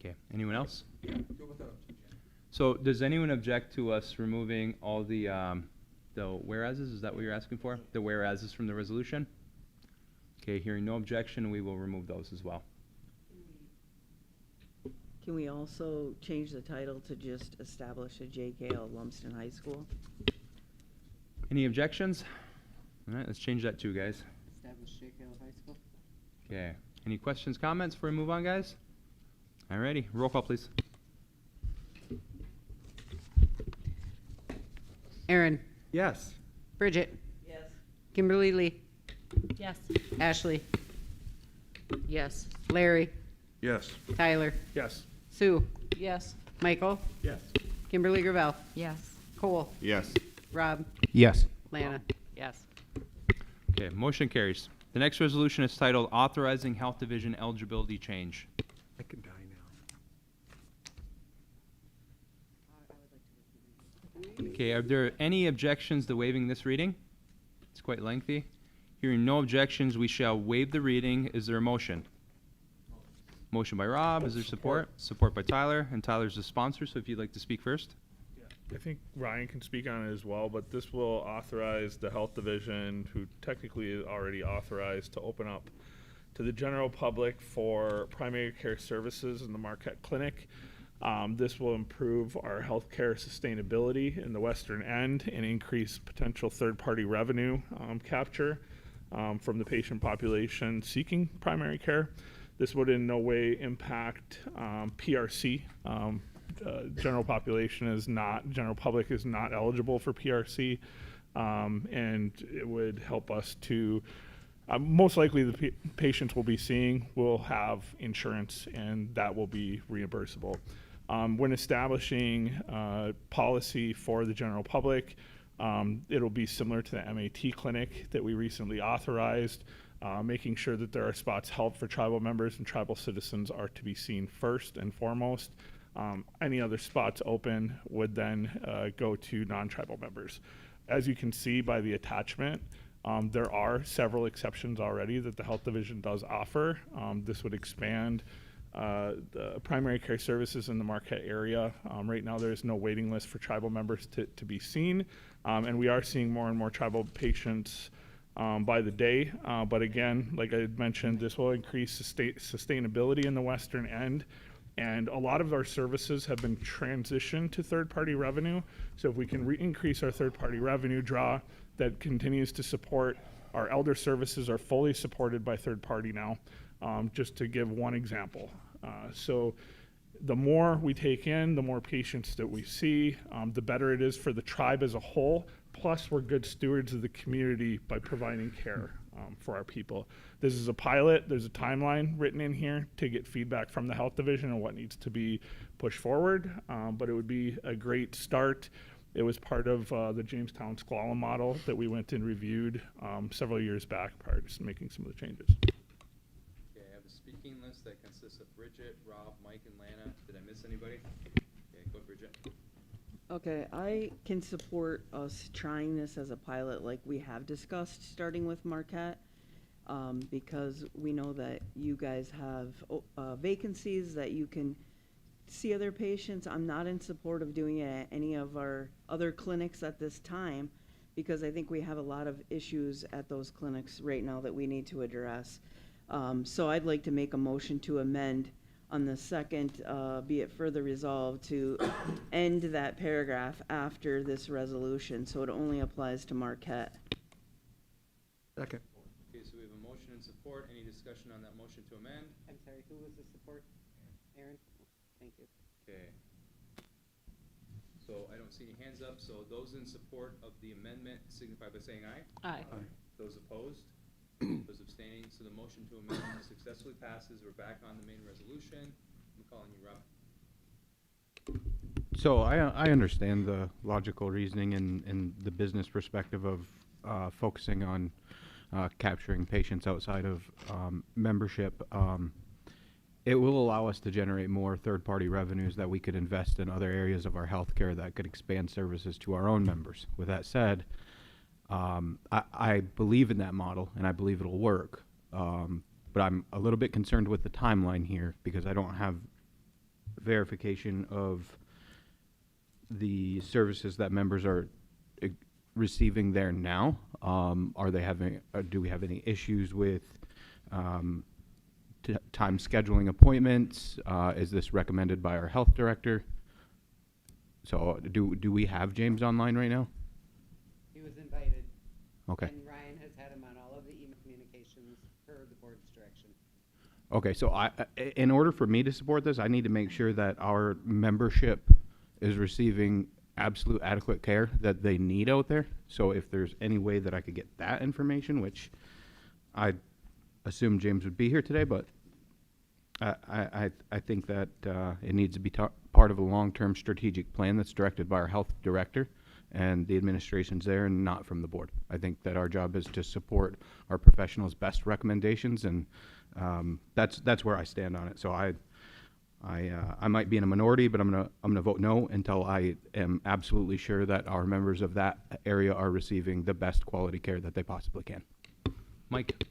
Okay, anyone else? So does anyone object to us removing all the whereases? Is that what you're asking for? The whereases from the resolution? Okay, hearing no objection, we will remove those as well. Can we also change the title to just establish a JKL Lumsden High School? Any objections? All right, let's change that too, guys. Establish JKL High School? Okay, any questions, comments before we move on, guys? Alrighty, roll call, please. Aaron, Yes. Bridget, Yes. Kimberly Lee, Yes. Ashley, Yes. Larry, Yes. Tyler, Yes. Sue, Yes. Michael, Yes. Kimberly Gravel, Yes. Cole, Yes. Rob, Yes. Lana. Yes. Okay, motion carries. The next resolution is titled Authorizing Health Division Eligibility Change. I can die now. Okay, are there any objections to waiving this reading? It's quite lengthy. Hearing no objections, we shall waive the reading. Is there a motion? Motion by Rob. Is there support? Support by Tyler. And Tyler's the sponsor, so if you'd like to speak first. I think Ryan can speak on it as well, but this will authorize the health division, who technically is already authorized, to open up to the general public for primary care services in the Marquette Clinic. This will improve our healthcare sustainability in the western end and increase potential third-party revenue capture from the patient population seeking primary care. This would in no way impact PRC. General public is not eligible for PRC, and it would help us to most likely the patients we'll be seeing will have insurance, and that will be reimbursable. When establishing policy for the general public, it'll be similar to the MAT clinic that we recently authorized, making sure that there are spots held for tribal members and tribal citizens are to be seen first and foremost. Any other spots open would then go to non-tribal members. As you can see by the attachment, there are several exceptions already that the health division does offer. This would expand the primary care services in the Marquette area. Right now there is no waiting list for tribal members to be seen, and we are seeing more and more tribal patients by the day. But again, like I had mentioned, this will increase sustainability in the western end. And a lot of our services have been transitioned to third-party revenue. So if we can increase our third-party revenue draw, that continues to support our elder services are fully supported by third-party now, just to give one example. So the more we take in, the more patients that we see, the better it is for the tribe as a whole. Plus, we're good stewards of the community by providing care for our people. This is a pilot. There's a timeline written in here to get feedback from the health division on what needs to be pushed forward, but it would be a great start. It was part of the Jamestown Squala model that we went and reviewed several years back prior to making some of the changes. Okay, I have a speaking list that consists of Bridget, Rob, Mike, and Lana. Did I miss anybody? Okay, go Bridget. Okay, I can support us trying this as a pilot like we have discussed, starting with Marquette, because we know that you guys have vacancies that you can see other patients. I'm not in support of doing it at any of our other clinics at this time, because I think we have a lot of issues at those clinics right now that we need to address. So I'd like to make a motion to amend on the second, be it further resolved to end that paragraph after this resolution, so it only applies to Marquette. Second. Okay, so we have a motion and support. Any discussion on that motion to amend? I'm sorry, who was the support? Aaron? Thank you. Okay. So I don't see any hands up, so those in support of the amendment signify by saying aye. Aye. Those opposed? Those abstaining, so the motion to amend successfully passes. We're back on the main resolution. I'm calling you, Rob. So I understand the logical reasoning and the business perspective of focusing on capturing patients outside of membership. It will allow us to generate more third-party revenues that we could invest in other areas of our healthcare that could expand services to our own members. With that said, I believe in that model, and I believe it'll work. But I'm a little bit concerned with the timeline here because I don't have verification of the services that members are receiving there now. Are they having? Do we have any issues with time scheduling appointments? Is this recommended by our health director? So do we have James online right now? He was invited. Okay. And Ryan has had him on all of the email communications per the board's direction. Okay, so in order for me to support this, I need to make sure that our membership is receiving absolute adequate care that they need out there. So if there's any way that I could get that information, which I assume James would be here today, but I think that it needs to be part of a long-term strategic plan that's directed by our health director and the administration's there and not from the board. I think that our job is to support our professionals' best recommendations, and that's where I stand on it. So I might be in a minority, but I'm gonna vote no until I am absolutely sure that our members of that area are receiving the best quality care that they possibly can. Mike.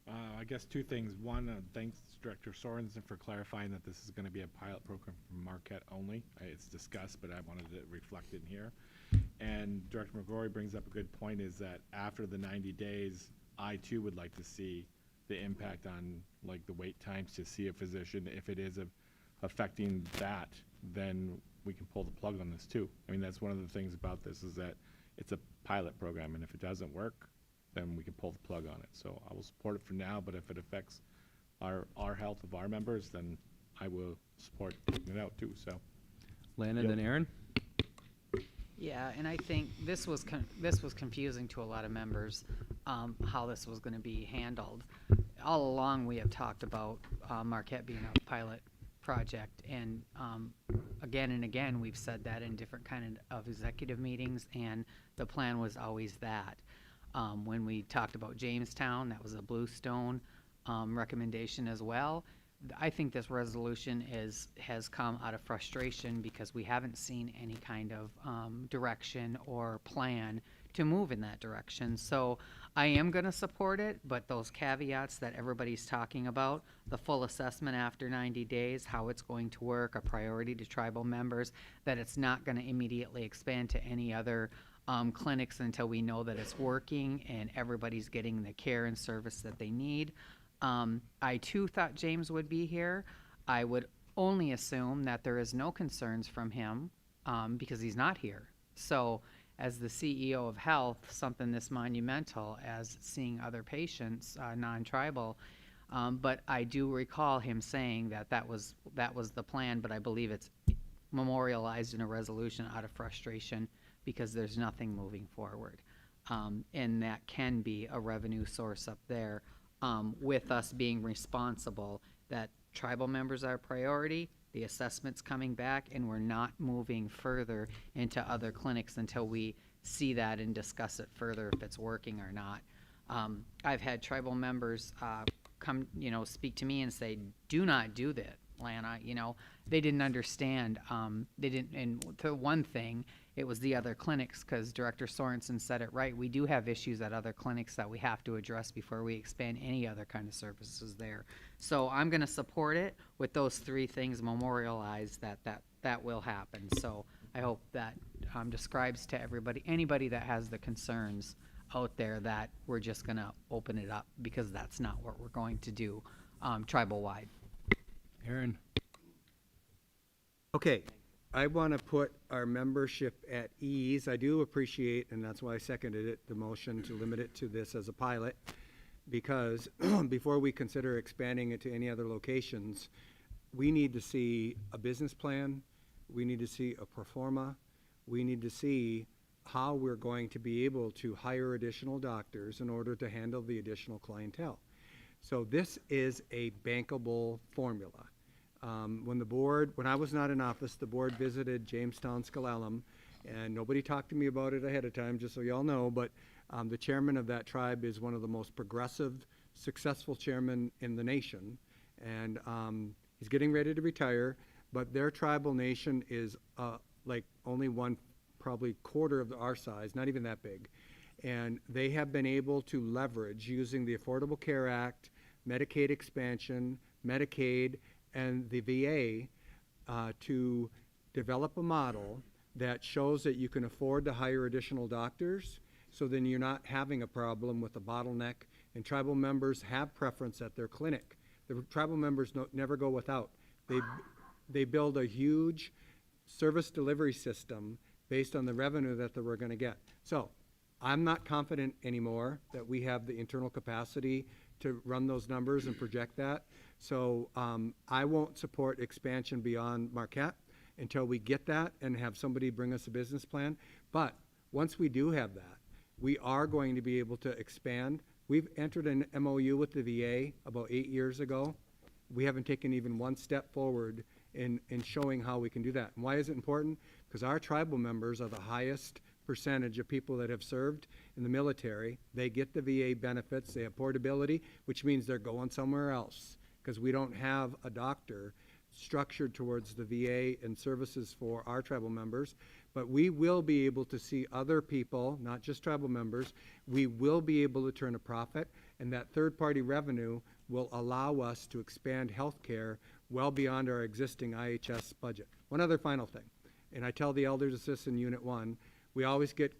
I guess two things. One, thanks Director Sorensen for clarifying that this is going to be a pilot program for Marquette only. It's discussed, but I wanted it reflected in here. And Director McGrory brings up a good point, is that after the 90 days, I too would like to see the impact on like the wait times to see a physician if it is a affecting that, then we can pull the plug on this too. I mean, that's one of the things about this is that it's a pilot program, and if it doesn't work, then we can pull the plug on it. So I will support it for now, but if it affects our health of our members, then I will support taking it out too, so. Lana, Yep. then Aaron? Yeah, and I think this was confusing to a lot of members, how this was gonna be handled. All along, we have talked about, Marquette being a pilot project, and, again and again, we've said that in different kind of executive meetings, and the plan was always that. When we talked about Jamestown, that was a Bluestone, recommendation as well. I think this resolution has come out of frustration because we haven't seen any kind of direction or plan to move in that direction. So I am going to support it, but those caveats that everybody's talking about, the full assessment after 90 days, how it's going to work, a priority to tribal members, that it's not going to immediately expand to any other clinics until we know that it's working and everybody's getting the care and service that they need. I too thought James would be here. I would only assume that there is no concerns from him because he's not here. So as the CEO of health, something this monumental as seeing other patients, non-tribal, but I do recall him saying that was the plan, but I believe it's memorialized in a resolution out of frustration because there's nothing moving forward. And that can be a revenue source up there. With us being responsible, that tribal members are a priority, the assessment's coming back, and we're not moving further into other clinics until we see that and discuss it further if it's working or not. I've had tribal members come, speak to me and say, do not do that, Lana. They didn't understand. And the one thing, it was the other clinics, because Director Sorensen said it right. We do have issues at other clinics that we have to address before we expand any other kind of services there. So I'm going to support it with those three things memorialized that will happen. So I hope that describes to everybody, anybody that has the concerns out there, that we're just going to open it up, because that's not what we're going to do tribal-wide. Aaron? Okay, I want to put our membership at ease. I do appreciate, and that's why I seconded it, the motion to limit it to this as a pilot, because before we consider expanding it to any other locations, we need to see a business plan, we need to see a pro forma, we need to see how we're going to be able to hire additional doctors in order to handle the additional clientele. So this is a bankable formula. When I was not in office, the board visited Jamestown S'Klallam, and nobody talked to me about it ahead of time, just so y'all know, but the chairman of that tribe is one of the most progressive, successful chairmen in the nation, and he's getting ready to retire, but their tribal nation is like only one, probably quarter of our size, not even that big, and they have been able to leverage, using the Affordable Care Act, Medicaid expansion, Medicaid, and the VA to develop a model that shows that you can afford to hire additional doctors, so then you're not having a problem with a bottleneck, and tribal members have preference at their clinic. The tribal members never go without. They build a huge service delivery system based on the revenue that we're going to get. So I'm not confident anymore that we have the internal capacity to run those numbers and project that. So I won't support expansion beyond Marquette until we get that and have somebody bring us a business plan. But once we do have that, we are going to be able to expand. We've entered an MOU with the VA about 8 years ago. We haven't taken even one step forward in showing how we can do that. And why is it important? Because our tribal members are the highest percentage of people that have served in the military. They get the VA benefits, they have portability, which means they're going somewhere else, because we don't have a doctor structured towards the VA and services for our tribal members. But we will be able to see other people, not just tribal members. We will be able to turn a profit, and that third-party revenue will allow us to expand healthcare well beyond our existing IHS budget. One other final thing, and I tell the elders assist in Unit 1, we always get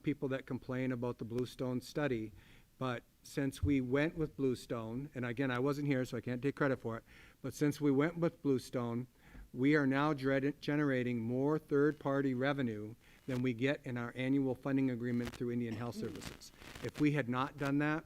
people that complain about the Bluestone study, but since we went with Bluestone, and again, I wasn't here, so I can't take credit for it, but since we went with Bluestone, we are now generating more third-party revenue than we get in our annual funding agreement through Indian Health Services. If we had not done that,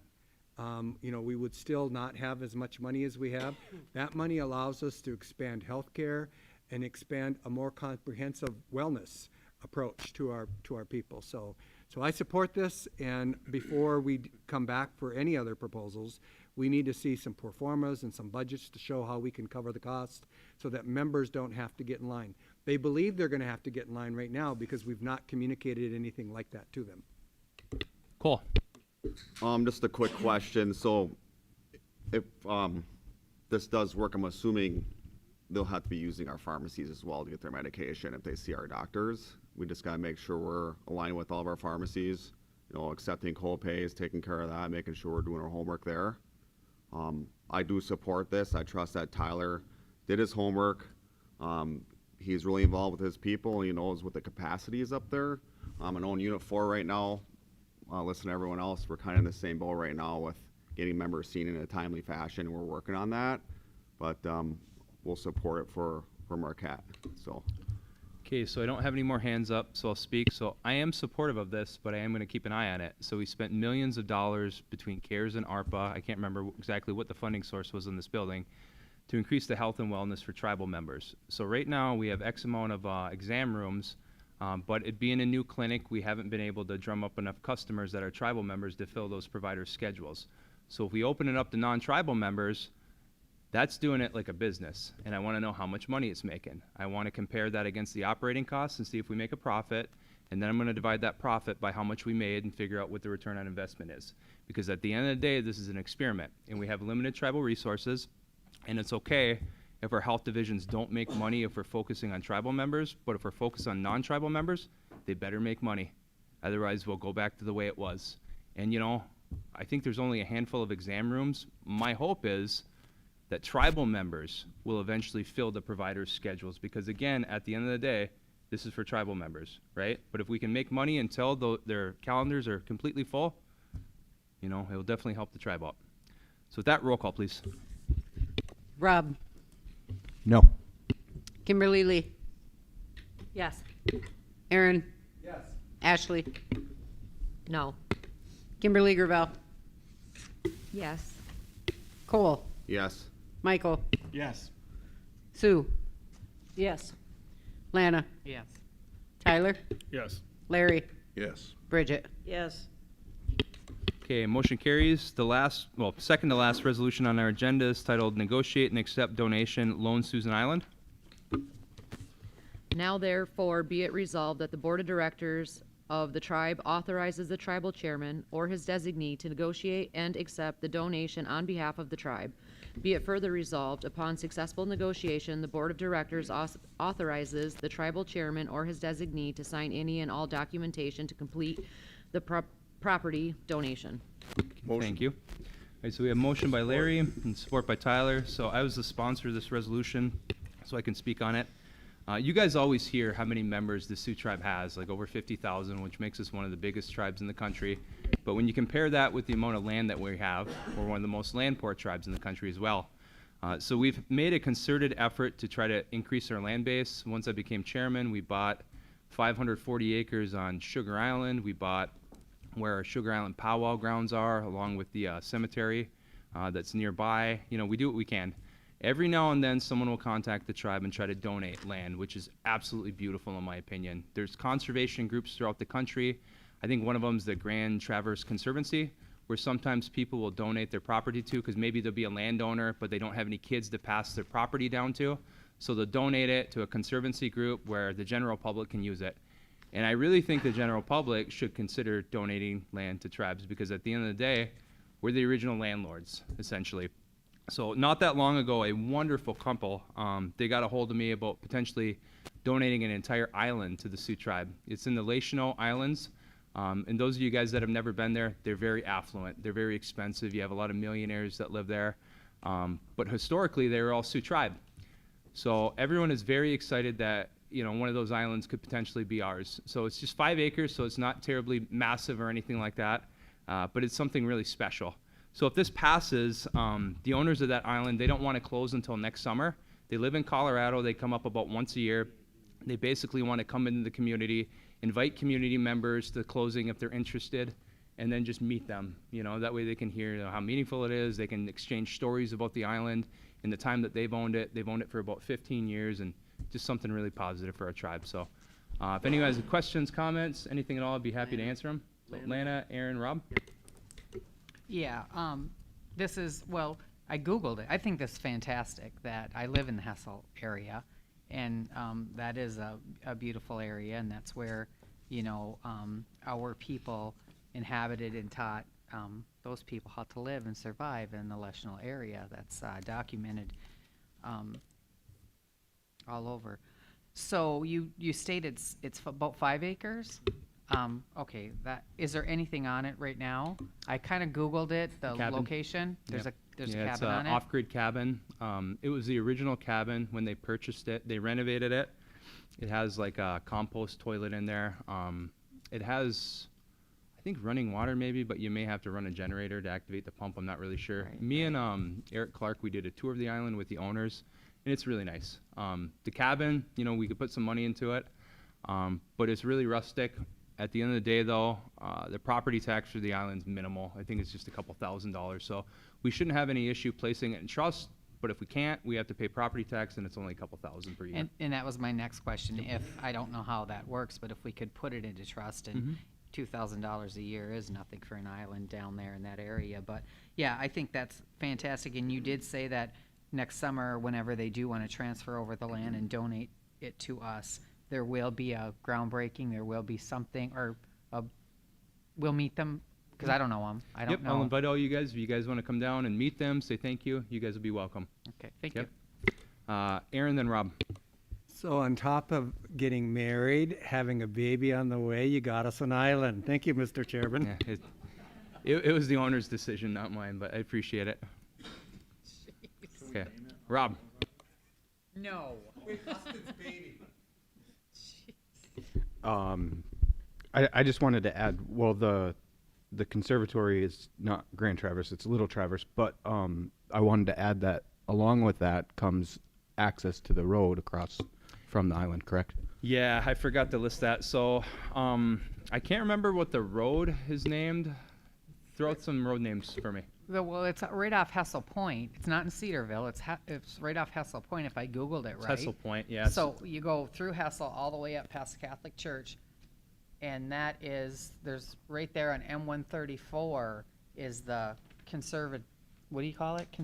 we would still not have as much money as we have. That money allows us to expand healthcare and expand a more comprehensive wellness approach to our people. So I support this, and before we come back for any other proposals, we need to see some pro formas and some budgets to show how we can cover the cost so that members don't have to get in line. They believe they're going to have to get in line right now because we've not communicated anything like that to them. Cool. Just a quick question. So if this does work, I'm assuming they'll have to be using our pharmacies as well to get their medication if they see our doctors. We just got to make sure we're aligned with all of our pharmacies, accepting co-pays, taking care of that, making sure we're doing our homework there. I do support this. I trust that Tyler did his homework. He's really involved with his people. He knows what the capacity is up there. I know in Unit 4 right now, listen to everyone else, we're kind of in the same boat right now with getting members seen in a timely fashion. We're working on that, but we'll support it for Marquette. So. Okay, so I don't have any more hands up, so I'll speak. So I am supportive of this, but I am going to keep an eye on it. So we spent millions of dollars between CARES and ARPA. I can't remember exactly what the funding source was in this building to increase the health and wellness for tribal members. So right now we have X amount of exam rooms, but it being a new clinic, we haven't been able to drum up enough customers that are tribal members to fill those providers' schedules. So if we open it up to non-tribal members, that's doing it like a business, and I want to know how much money it's making. I want to compare that against the operating costs and see if we make a profit, and then I'm going to divide that profit by how much we made and figure out what the return on investment is. Because at the end of the day, this is an experiment, and we have limited tribal resources, and it's okay if our health divisions don't make money if we're focusing on tribal members, but if we're focused on non-tribal members, they better make money. Otherwise, we'll go back to the way it was. And I think there's only a handful of exam rooms. My hope is that tribal members will eventually fill the providers' schedules because, again, at the end of the day, this is for tribal members, right? But if we can make money until their calendars are completely full, it will definitely help the tribe out. So with that, roll call, please. Rob, No. Kimberly Lee, Yes. Aaron, Yes. Ashley, No. Kimberly Gravel, Yes. Cole, Yes. Michael, Yes. Sue, Yes. Lana, Yes. Tyler, Yes. Larry, Yes. Bridget. Yes. Okay, motion carries. Second to last resolution on our agenda is titled Negotiate and Accept Donation Loan Susan Island. Now therefore be it resolved that the Board of Directors of the tribe authorizes the tribal chairman or his designee to negotiate and accept the donation on behalf of the tribe. Be it further resolved, upon successful negotiation, the Board of Directors authorizes the tribal chairman or his designee to sign any and all documentation to complete the property donation. Thank you. All right, so we have motion by Larry and support by Tyler. So I was the sponsor of this resolution, so I can speak on it. You guys always hear how many members the Sioux tribe has, like over 50,000, which makes us one of the biggest tribes in the country. But when you compare that with the amount of land that we have, we're one of the most land-poor tribes in the country as well. So we've made a concerted effort to try to increase our land base. Once I became chairman, we bought 540 acres on Sugar Island. We bought where our Sugar Island powwow grounds are, along with the cemetery that's nearby. We do what we can. Every now and then, someone will contact the tribe and try to donate land, which is absolutely beautiful in my opinion. There's conservation groups throughout the country. I think one of them is the Grand Traverse Conservancy, where sometimes people will donate their property to because maybe they'll be a landowner, but they don't have any kids to pass their property down to. So they'll donate it to a conservancy group where the general public can use it. And I really think the general public should consider donating land to tribes because at the end of the day, we're the original landlords, essentially. So not that long ago, a wonderful couple, they got a hold of me about potentially donating an entire island to the Sioux tribe. It's in the Lachino Islands. And those of you guys that have never been there, they're very affluent. They're very expensive. You have a lot of millionaires that live there. But historically, they were all Sioux tribe. So everyone is very excited that one of those islands could potentially be ours. So it's just 5 acres, so it's not terribly massive or anything like that. But it's something really special. So if this passes, the owners of that island, they don't want to close until next summer They live in Colorado. They come up about once a year. They basically want to come into the community, invite community members to closing if they're interested, and then just meet them. That way they can hear how meaningful it is. They can exchange stories about the island in the time that they've owned it. They've owned it for about 15 years, and just something really positive for our tribe. So if anyone has questions, comments, anything at all, I'd be happy to answer them. So Lana, Aaron, Rob? Yeah, this is, well, I Googled it. I think this is fantastic that I live in the Hessel area, and that is a beautiful area, and that's where, our people inhabited and taught those people how to live and survive in the Leschnell area. That's documented all over. So you stated it's about 5 acres? Okay, is there anything on it right now? I kind of Googled it, the Cabin. Location. There's Yep. a It's cabin on it? off-grid cabin. It was the original cabin when they purchased it. They renovated it. It has like a compost toilet in there. It has, I think, running water maybe, but you may have to run a generator to activate the pump. I'm not really sure. Right. Me and Eric Clark, we did a tour of the island with the owners, and it's really nice. The cabin, we could put some money into it, but it's really rustic. At the end of the day, though, the property tax for the island's minimal. I think it's just a couple $1,000s. So we shouldn't have any issue placing it in trust. But if we can't, we have to pay property tax, and it's only a couple $1,000 per year. And that was my next question. I don't know how that works, but if we could put it into trust, and $2,000 a year is nothing for an island down there in that area. But yeah, I think that's fantastic. And you did say that next summer, whenever they do want to transfer over the land and donate it to us, there will be a groundbreaking. There will be something, or we'll meet them. Because I don't know them. I don't know. I'll invite all you guys. If you guys want to come down and meet them, say thank you, you guys will be welcome. Okay, thank you. Aaron, then Rob. So on top of getting married, having a baby on the way, you got us an island. Thank you, Mr. Chairman. Yeah, it was the owner's decision, not mine, but I appreciate it. Okay, Rob. No. I just wanted to add, well, the conservatory is not Grand Traverse, it's Little Traverse, but I wanted to add that along with that comes access to the road across from the island, correct? Yeah, I forgot to list that. So I can't remember what the road is named. Throw out some road names for me. Well, it's right off Hessel Point. It's not in Cedarville. It's right off Hessel Point if I Googled it It's right. Hessel Point, yeah. So you go through Hessel all the way up past the Catholic Church, and there's right there on M134 is the what do you call it? I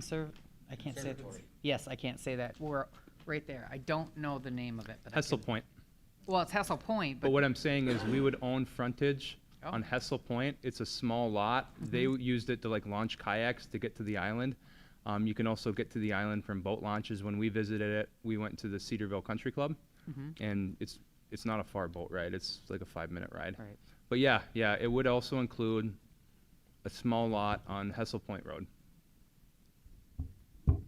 can't say it. Yes, I can't say that. We're right there. I don't know the name of it. But Hessel Point. Well, it's Hessel Point, But what I'm saying is we would own frontage Oh. on Hessel Point. It's a small lot. They used it to launch kayaks to get to the island. You can also get to the island from boat launches. When we visited it, we went to the Cedarville Country Club, and it's not a far boat ride. It's like a 5-minute ride. Right. But yeah, it would also include a small lot on Hessel Point Road.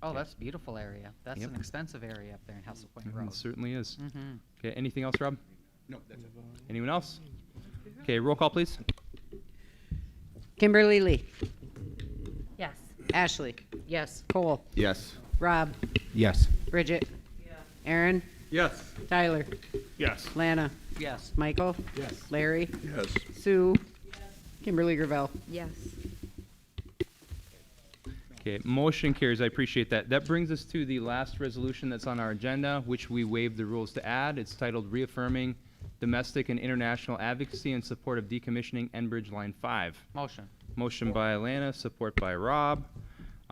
Oh, that's a beautiful area. That's Yep. an expensive area up there in Hessel Point It Road. certainly is. Mhm. Okay, anything else, Rob? No, that's it. Anyone else? Okay, roll call, please. Kimberly Lee. Yes. Ashley. Yes. Cole. Yes. Rob. Yes. Bridget. Aaron. Yes. Tyler. Yes. Lana. Yes. Michael. Yes. Larry. Yes. Sue. Kimberly Gravel. Yes. Okay, motion carries. I appreciate that. That brings us to the last resolution that's on our agenda, which we waived the rules to add. It's titled Reaffirming Domestic and International Advocacy in Support of Decommissioning Enbridge Line 5. Motion. Motion by Alana, support by Rob.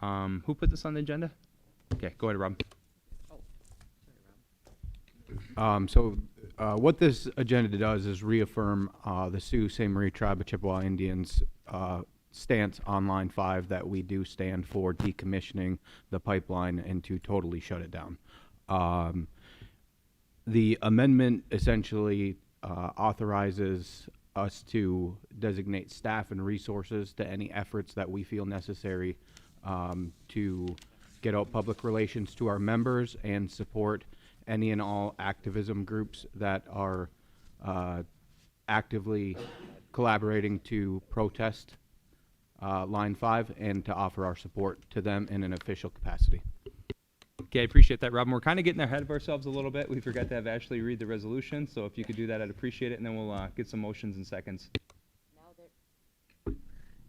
Who put this on the agenda? Okay, go ahead, Rob. What this agenda does is reaffirm the Sioux Ste. Marie Tribe of Chippewa Indians stance on Line 5 that we do stand for decommissioning the pipeline and to totally shut it down. The amendment essentially authorizes us to designate staff and resources to any efforts that we feel necessary to get out public relations to our members and support any and all activism groups that are actively collaborating to protest Line 5 and to offer our support to them in an official capacity. Okay, I appreciate that, Robin. We're kind of getting ahead of ourselves a little bit. We forgot to have Ashley read the resolution, so if you could do that, I'd appreciate it, and then we'll get some motions and seconds.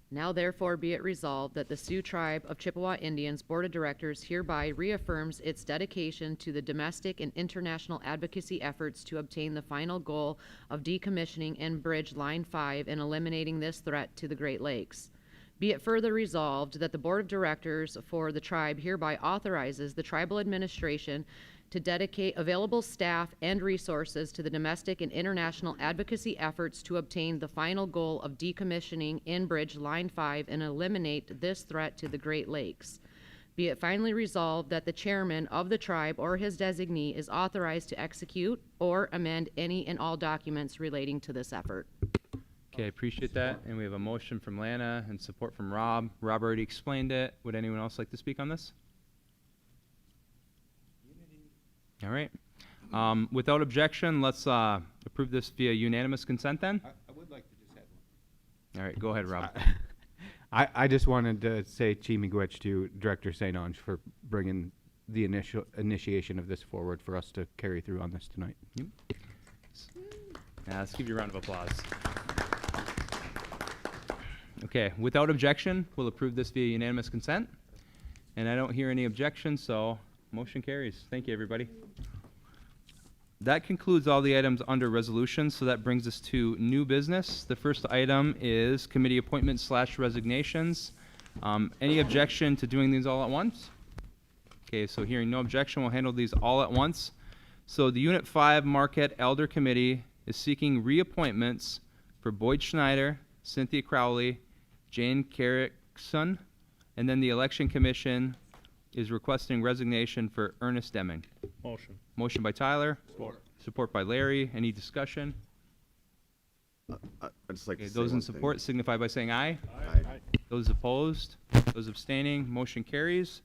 Now therefore be it resolved that the Sioux Tribe of Chippewa Indians Board of Directors hereby reaffirms its dedication to the domestic and international advocacy efforts to obtain the final goal of decommissioning Enbridge Line 5 and eliminating this threat to the Great Lakes. Be it further resolved that the Board of Directors for the tribe hereby authorizes the tribal administration to dedicate available staff and resources to the domestic and international advocacy efforts to obtain the final goal of decommissioning Enbridge Line 5 and eliminate this threat to the Great Lakes. Be it finally resolved that the chairman of the tribe or his designee is authorized to execute or amend any and all documents relating to this effort. Okay, I appreciate that. And we have a motion from Lana and support from Rob. Rob already explained it. Would anyone else like to speak on this? All right. Without objection, let's approve this via unanimous consent then. I would like to just add one. All right, go ahead, Rob. I just wanted to say miigwech to Director St. Ange for bringing the initiation of this forward for us to carry through on this tonight. Let's give you a round of applause. Okay, without objection, we'll approve this via unanimous consent. And I don't hear any objections, so motion carries. Thank you, everybody. That concludes all the items under resolutions, so that brings us to new business. The first item is committee appointments / resignations. Any objection to doing these all at once? Okay, so hearing no objection, we'll handle these all at once. So the Unit 5 Marquette Elder Committee is seeking reappointments for Boyd Schneider, Cynthia Crowley, Jane Carrickson, and then the Election Commission is requesting resignation for Ernest Deming. Motion. Motion by Tyler. Support. Support by Larry. Any discussion? I'd just like Okay, to say those in one support thing. signify by saying aye. Aye. Those opposed? Those abstaining? Motion carries.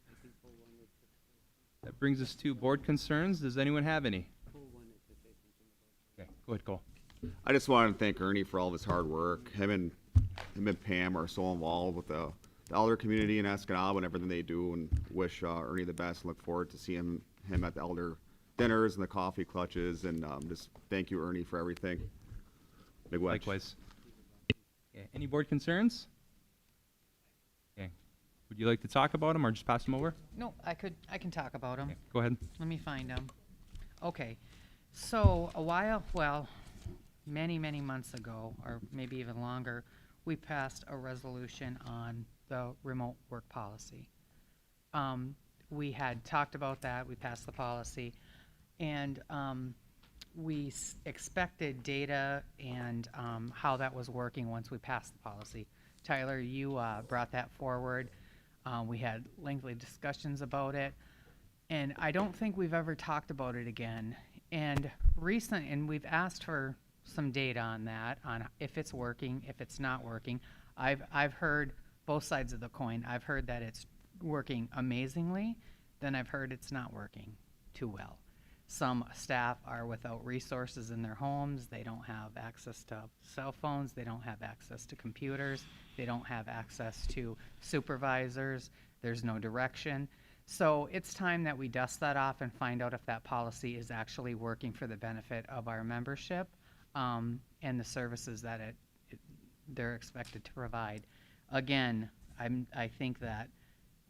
That brings us to board concerns. Does anyone have any? Okay, go ahead, Cole. I just wanted to thank Ernie for all of his hard work. Him and Pam are so involved with the elder community in Escanaba and everything they do, and wish Ernie the best and look forward to seeing him at the elder dinners and the coffee clutches, and just thank you, Ernie, for everything. Big wedge. Likewise. Okay, any board concerns? Okay. Would you like to talk about them or just pass them over? No, I can talk about them. Okay, go ahead. Let me find them. Okay, so many months ago, or maybe even longer, we passed a resolution on the remote work policy. We had talked about that, we passed the policy, and we expected data and how that was working once we passed the policy. Tyler, you brought that forward. We had lengthy discussions about it, and I don't think we've ever talked about it again. And we've asked for some data on that, on if it's working, if it's not working. I've heard both sides of the coin. I've heard that it's working amazingly, then I've heard it's not working too well. Some staff are without resources in their homes. They don't have access to cell phones. They don't have access to computers. They don't have access to supervisors. There's no direction. So it's time that we dust that off and find out if that policy is actually working for the benefit of our membership and the services that they're expected to provide. Again, I think that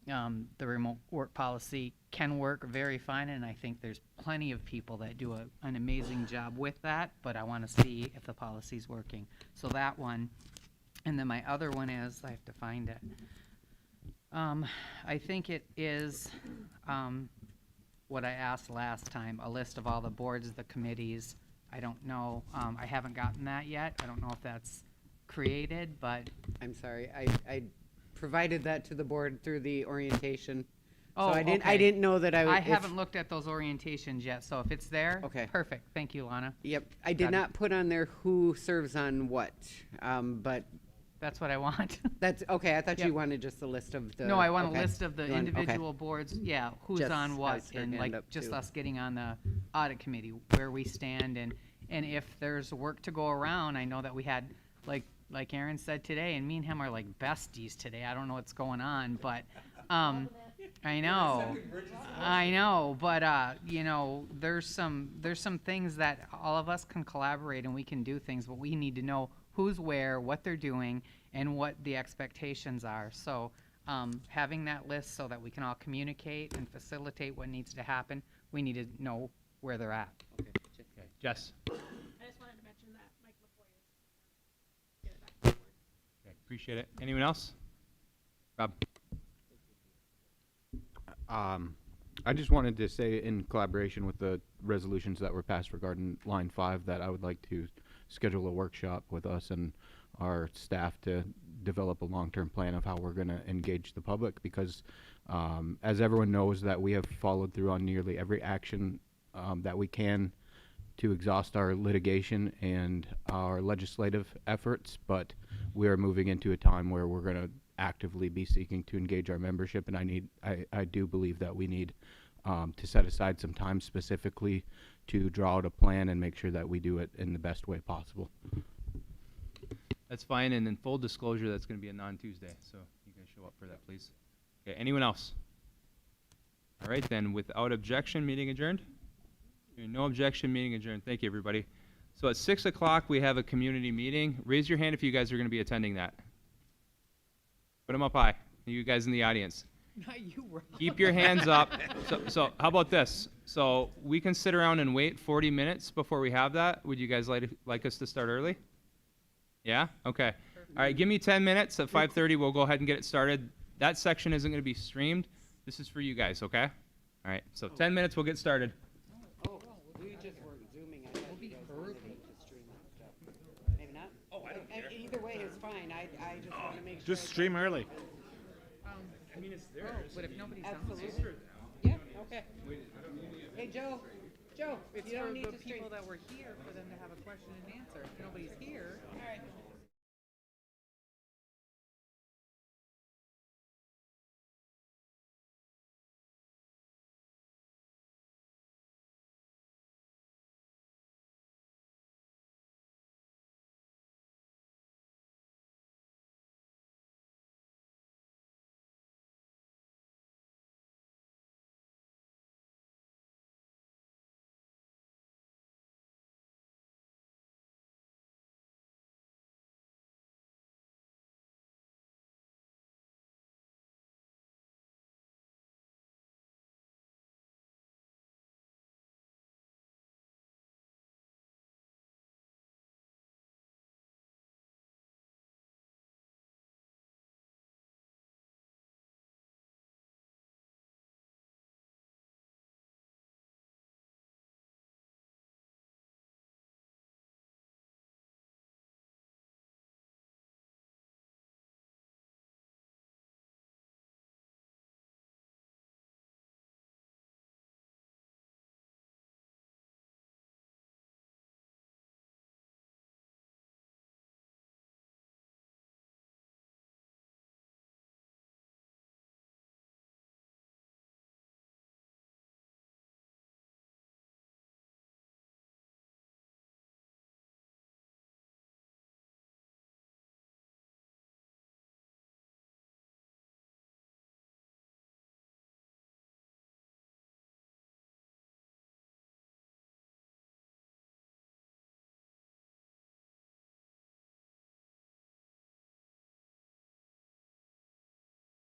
the remote work policy can work very fine, and I think there's plenty of people that do an amazing job with that, but I want to see if the policy's working. So that one, and then my other one is, I have to find it. I think it is what I asked last time, a list of all the boards, the committees. I don't know, I haven't gotten that yet. I don't know if that's created, but. I'm sorry, I provided that to the board through the orientation. Oh, So I okay. didn't know that I haven't looked at those orientations yet, so if it's there. Okay. Perfect, thank you, Lana. Yep, I did Got it. not put on there who serves on what, but. That's what I want. That's, okay, I thought Yep. you wanted just a list of the. No, I want okay. a list of the You want- okay. individual boards, yeah, who's Jess on what, has her and hand like, up, just too. us getting on the audit committee, where we stand, and if there's work to go around, I know that we had, like Aaron said today, and me and him are like besties today, I don't know what's going on, but, I know, but you know, there's some things that all of us can collaborate and we can do things, but we need to know who's where, what they're doing, and what the expectations are. So having that list so that we can all communicate and facilitate what needs to happen, we need to know where they're at. Okay, Jess. I just wanted to mention that Mike LaFoy is get it back to the board. Okay, appreciate it. Anyone else? Rob. I just wanted to say, in collaboration with the resolutions that were passed regarding line 5, that I would like to schedule a workshop with us and our staff to develop a long-term plan of how we're going to engage the public, because as everyone knows, that we have followed through on nearly every action that we can to exhaust our litigation and our legislative efforts, but we are moving into a time where we're going to actively be seeking to engage our membership, and I do believe that we need to set aside some time specifically to draw out a plan and make sure that we do it in the best way possible. That's fine, and in full disclosure, that's going to be a non-Tuesday, so you guys show up for that, please. Okay, anyone else? All right, then, without objection, meeting adjourned? Hearing no objection, meeting adjourned. Thank you, everybody. So at 6 o'clock, we have a community meeting. Raise your hand if you guys are going to be attending that. Put them up high, you guys in the audience. Not you, Rob. Keep your hands up. So how about this? So we can sit around and wait 40 minutes before we have that. Would you guys like us to start early? Yeah? Okay. All right, give me 10 minutes. At 5:30, we'll go ahead and get it started. That section isn't going to be streamed. This is for you guys, okay? All right, so 10 minutes, we'll get started. Oh, we just were zooming. I thought you guys wanted to stream that stuff. Maybe not? Oh, I don't care. Either way is fine. I just want to make sure. Just stream early. I mean, it's theirs. But if nobody's Absolutely. Yeah, okay. Hey, Joe, if It's you don't for need the to stream. people that were here for them to have a question and answer. If nobody's here. All right.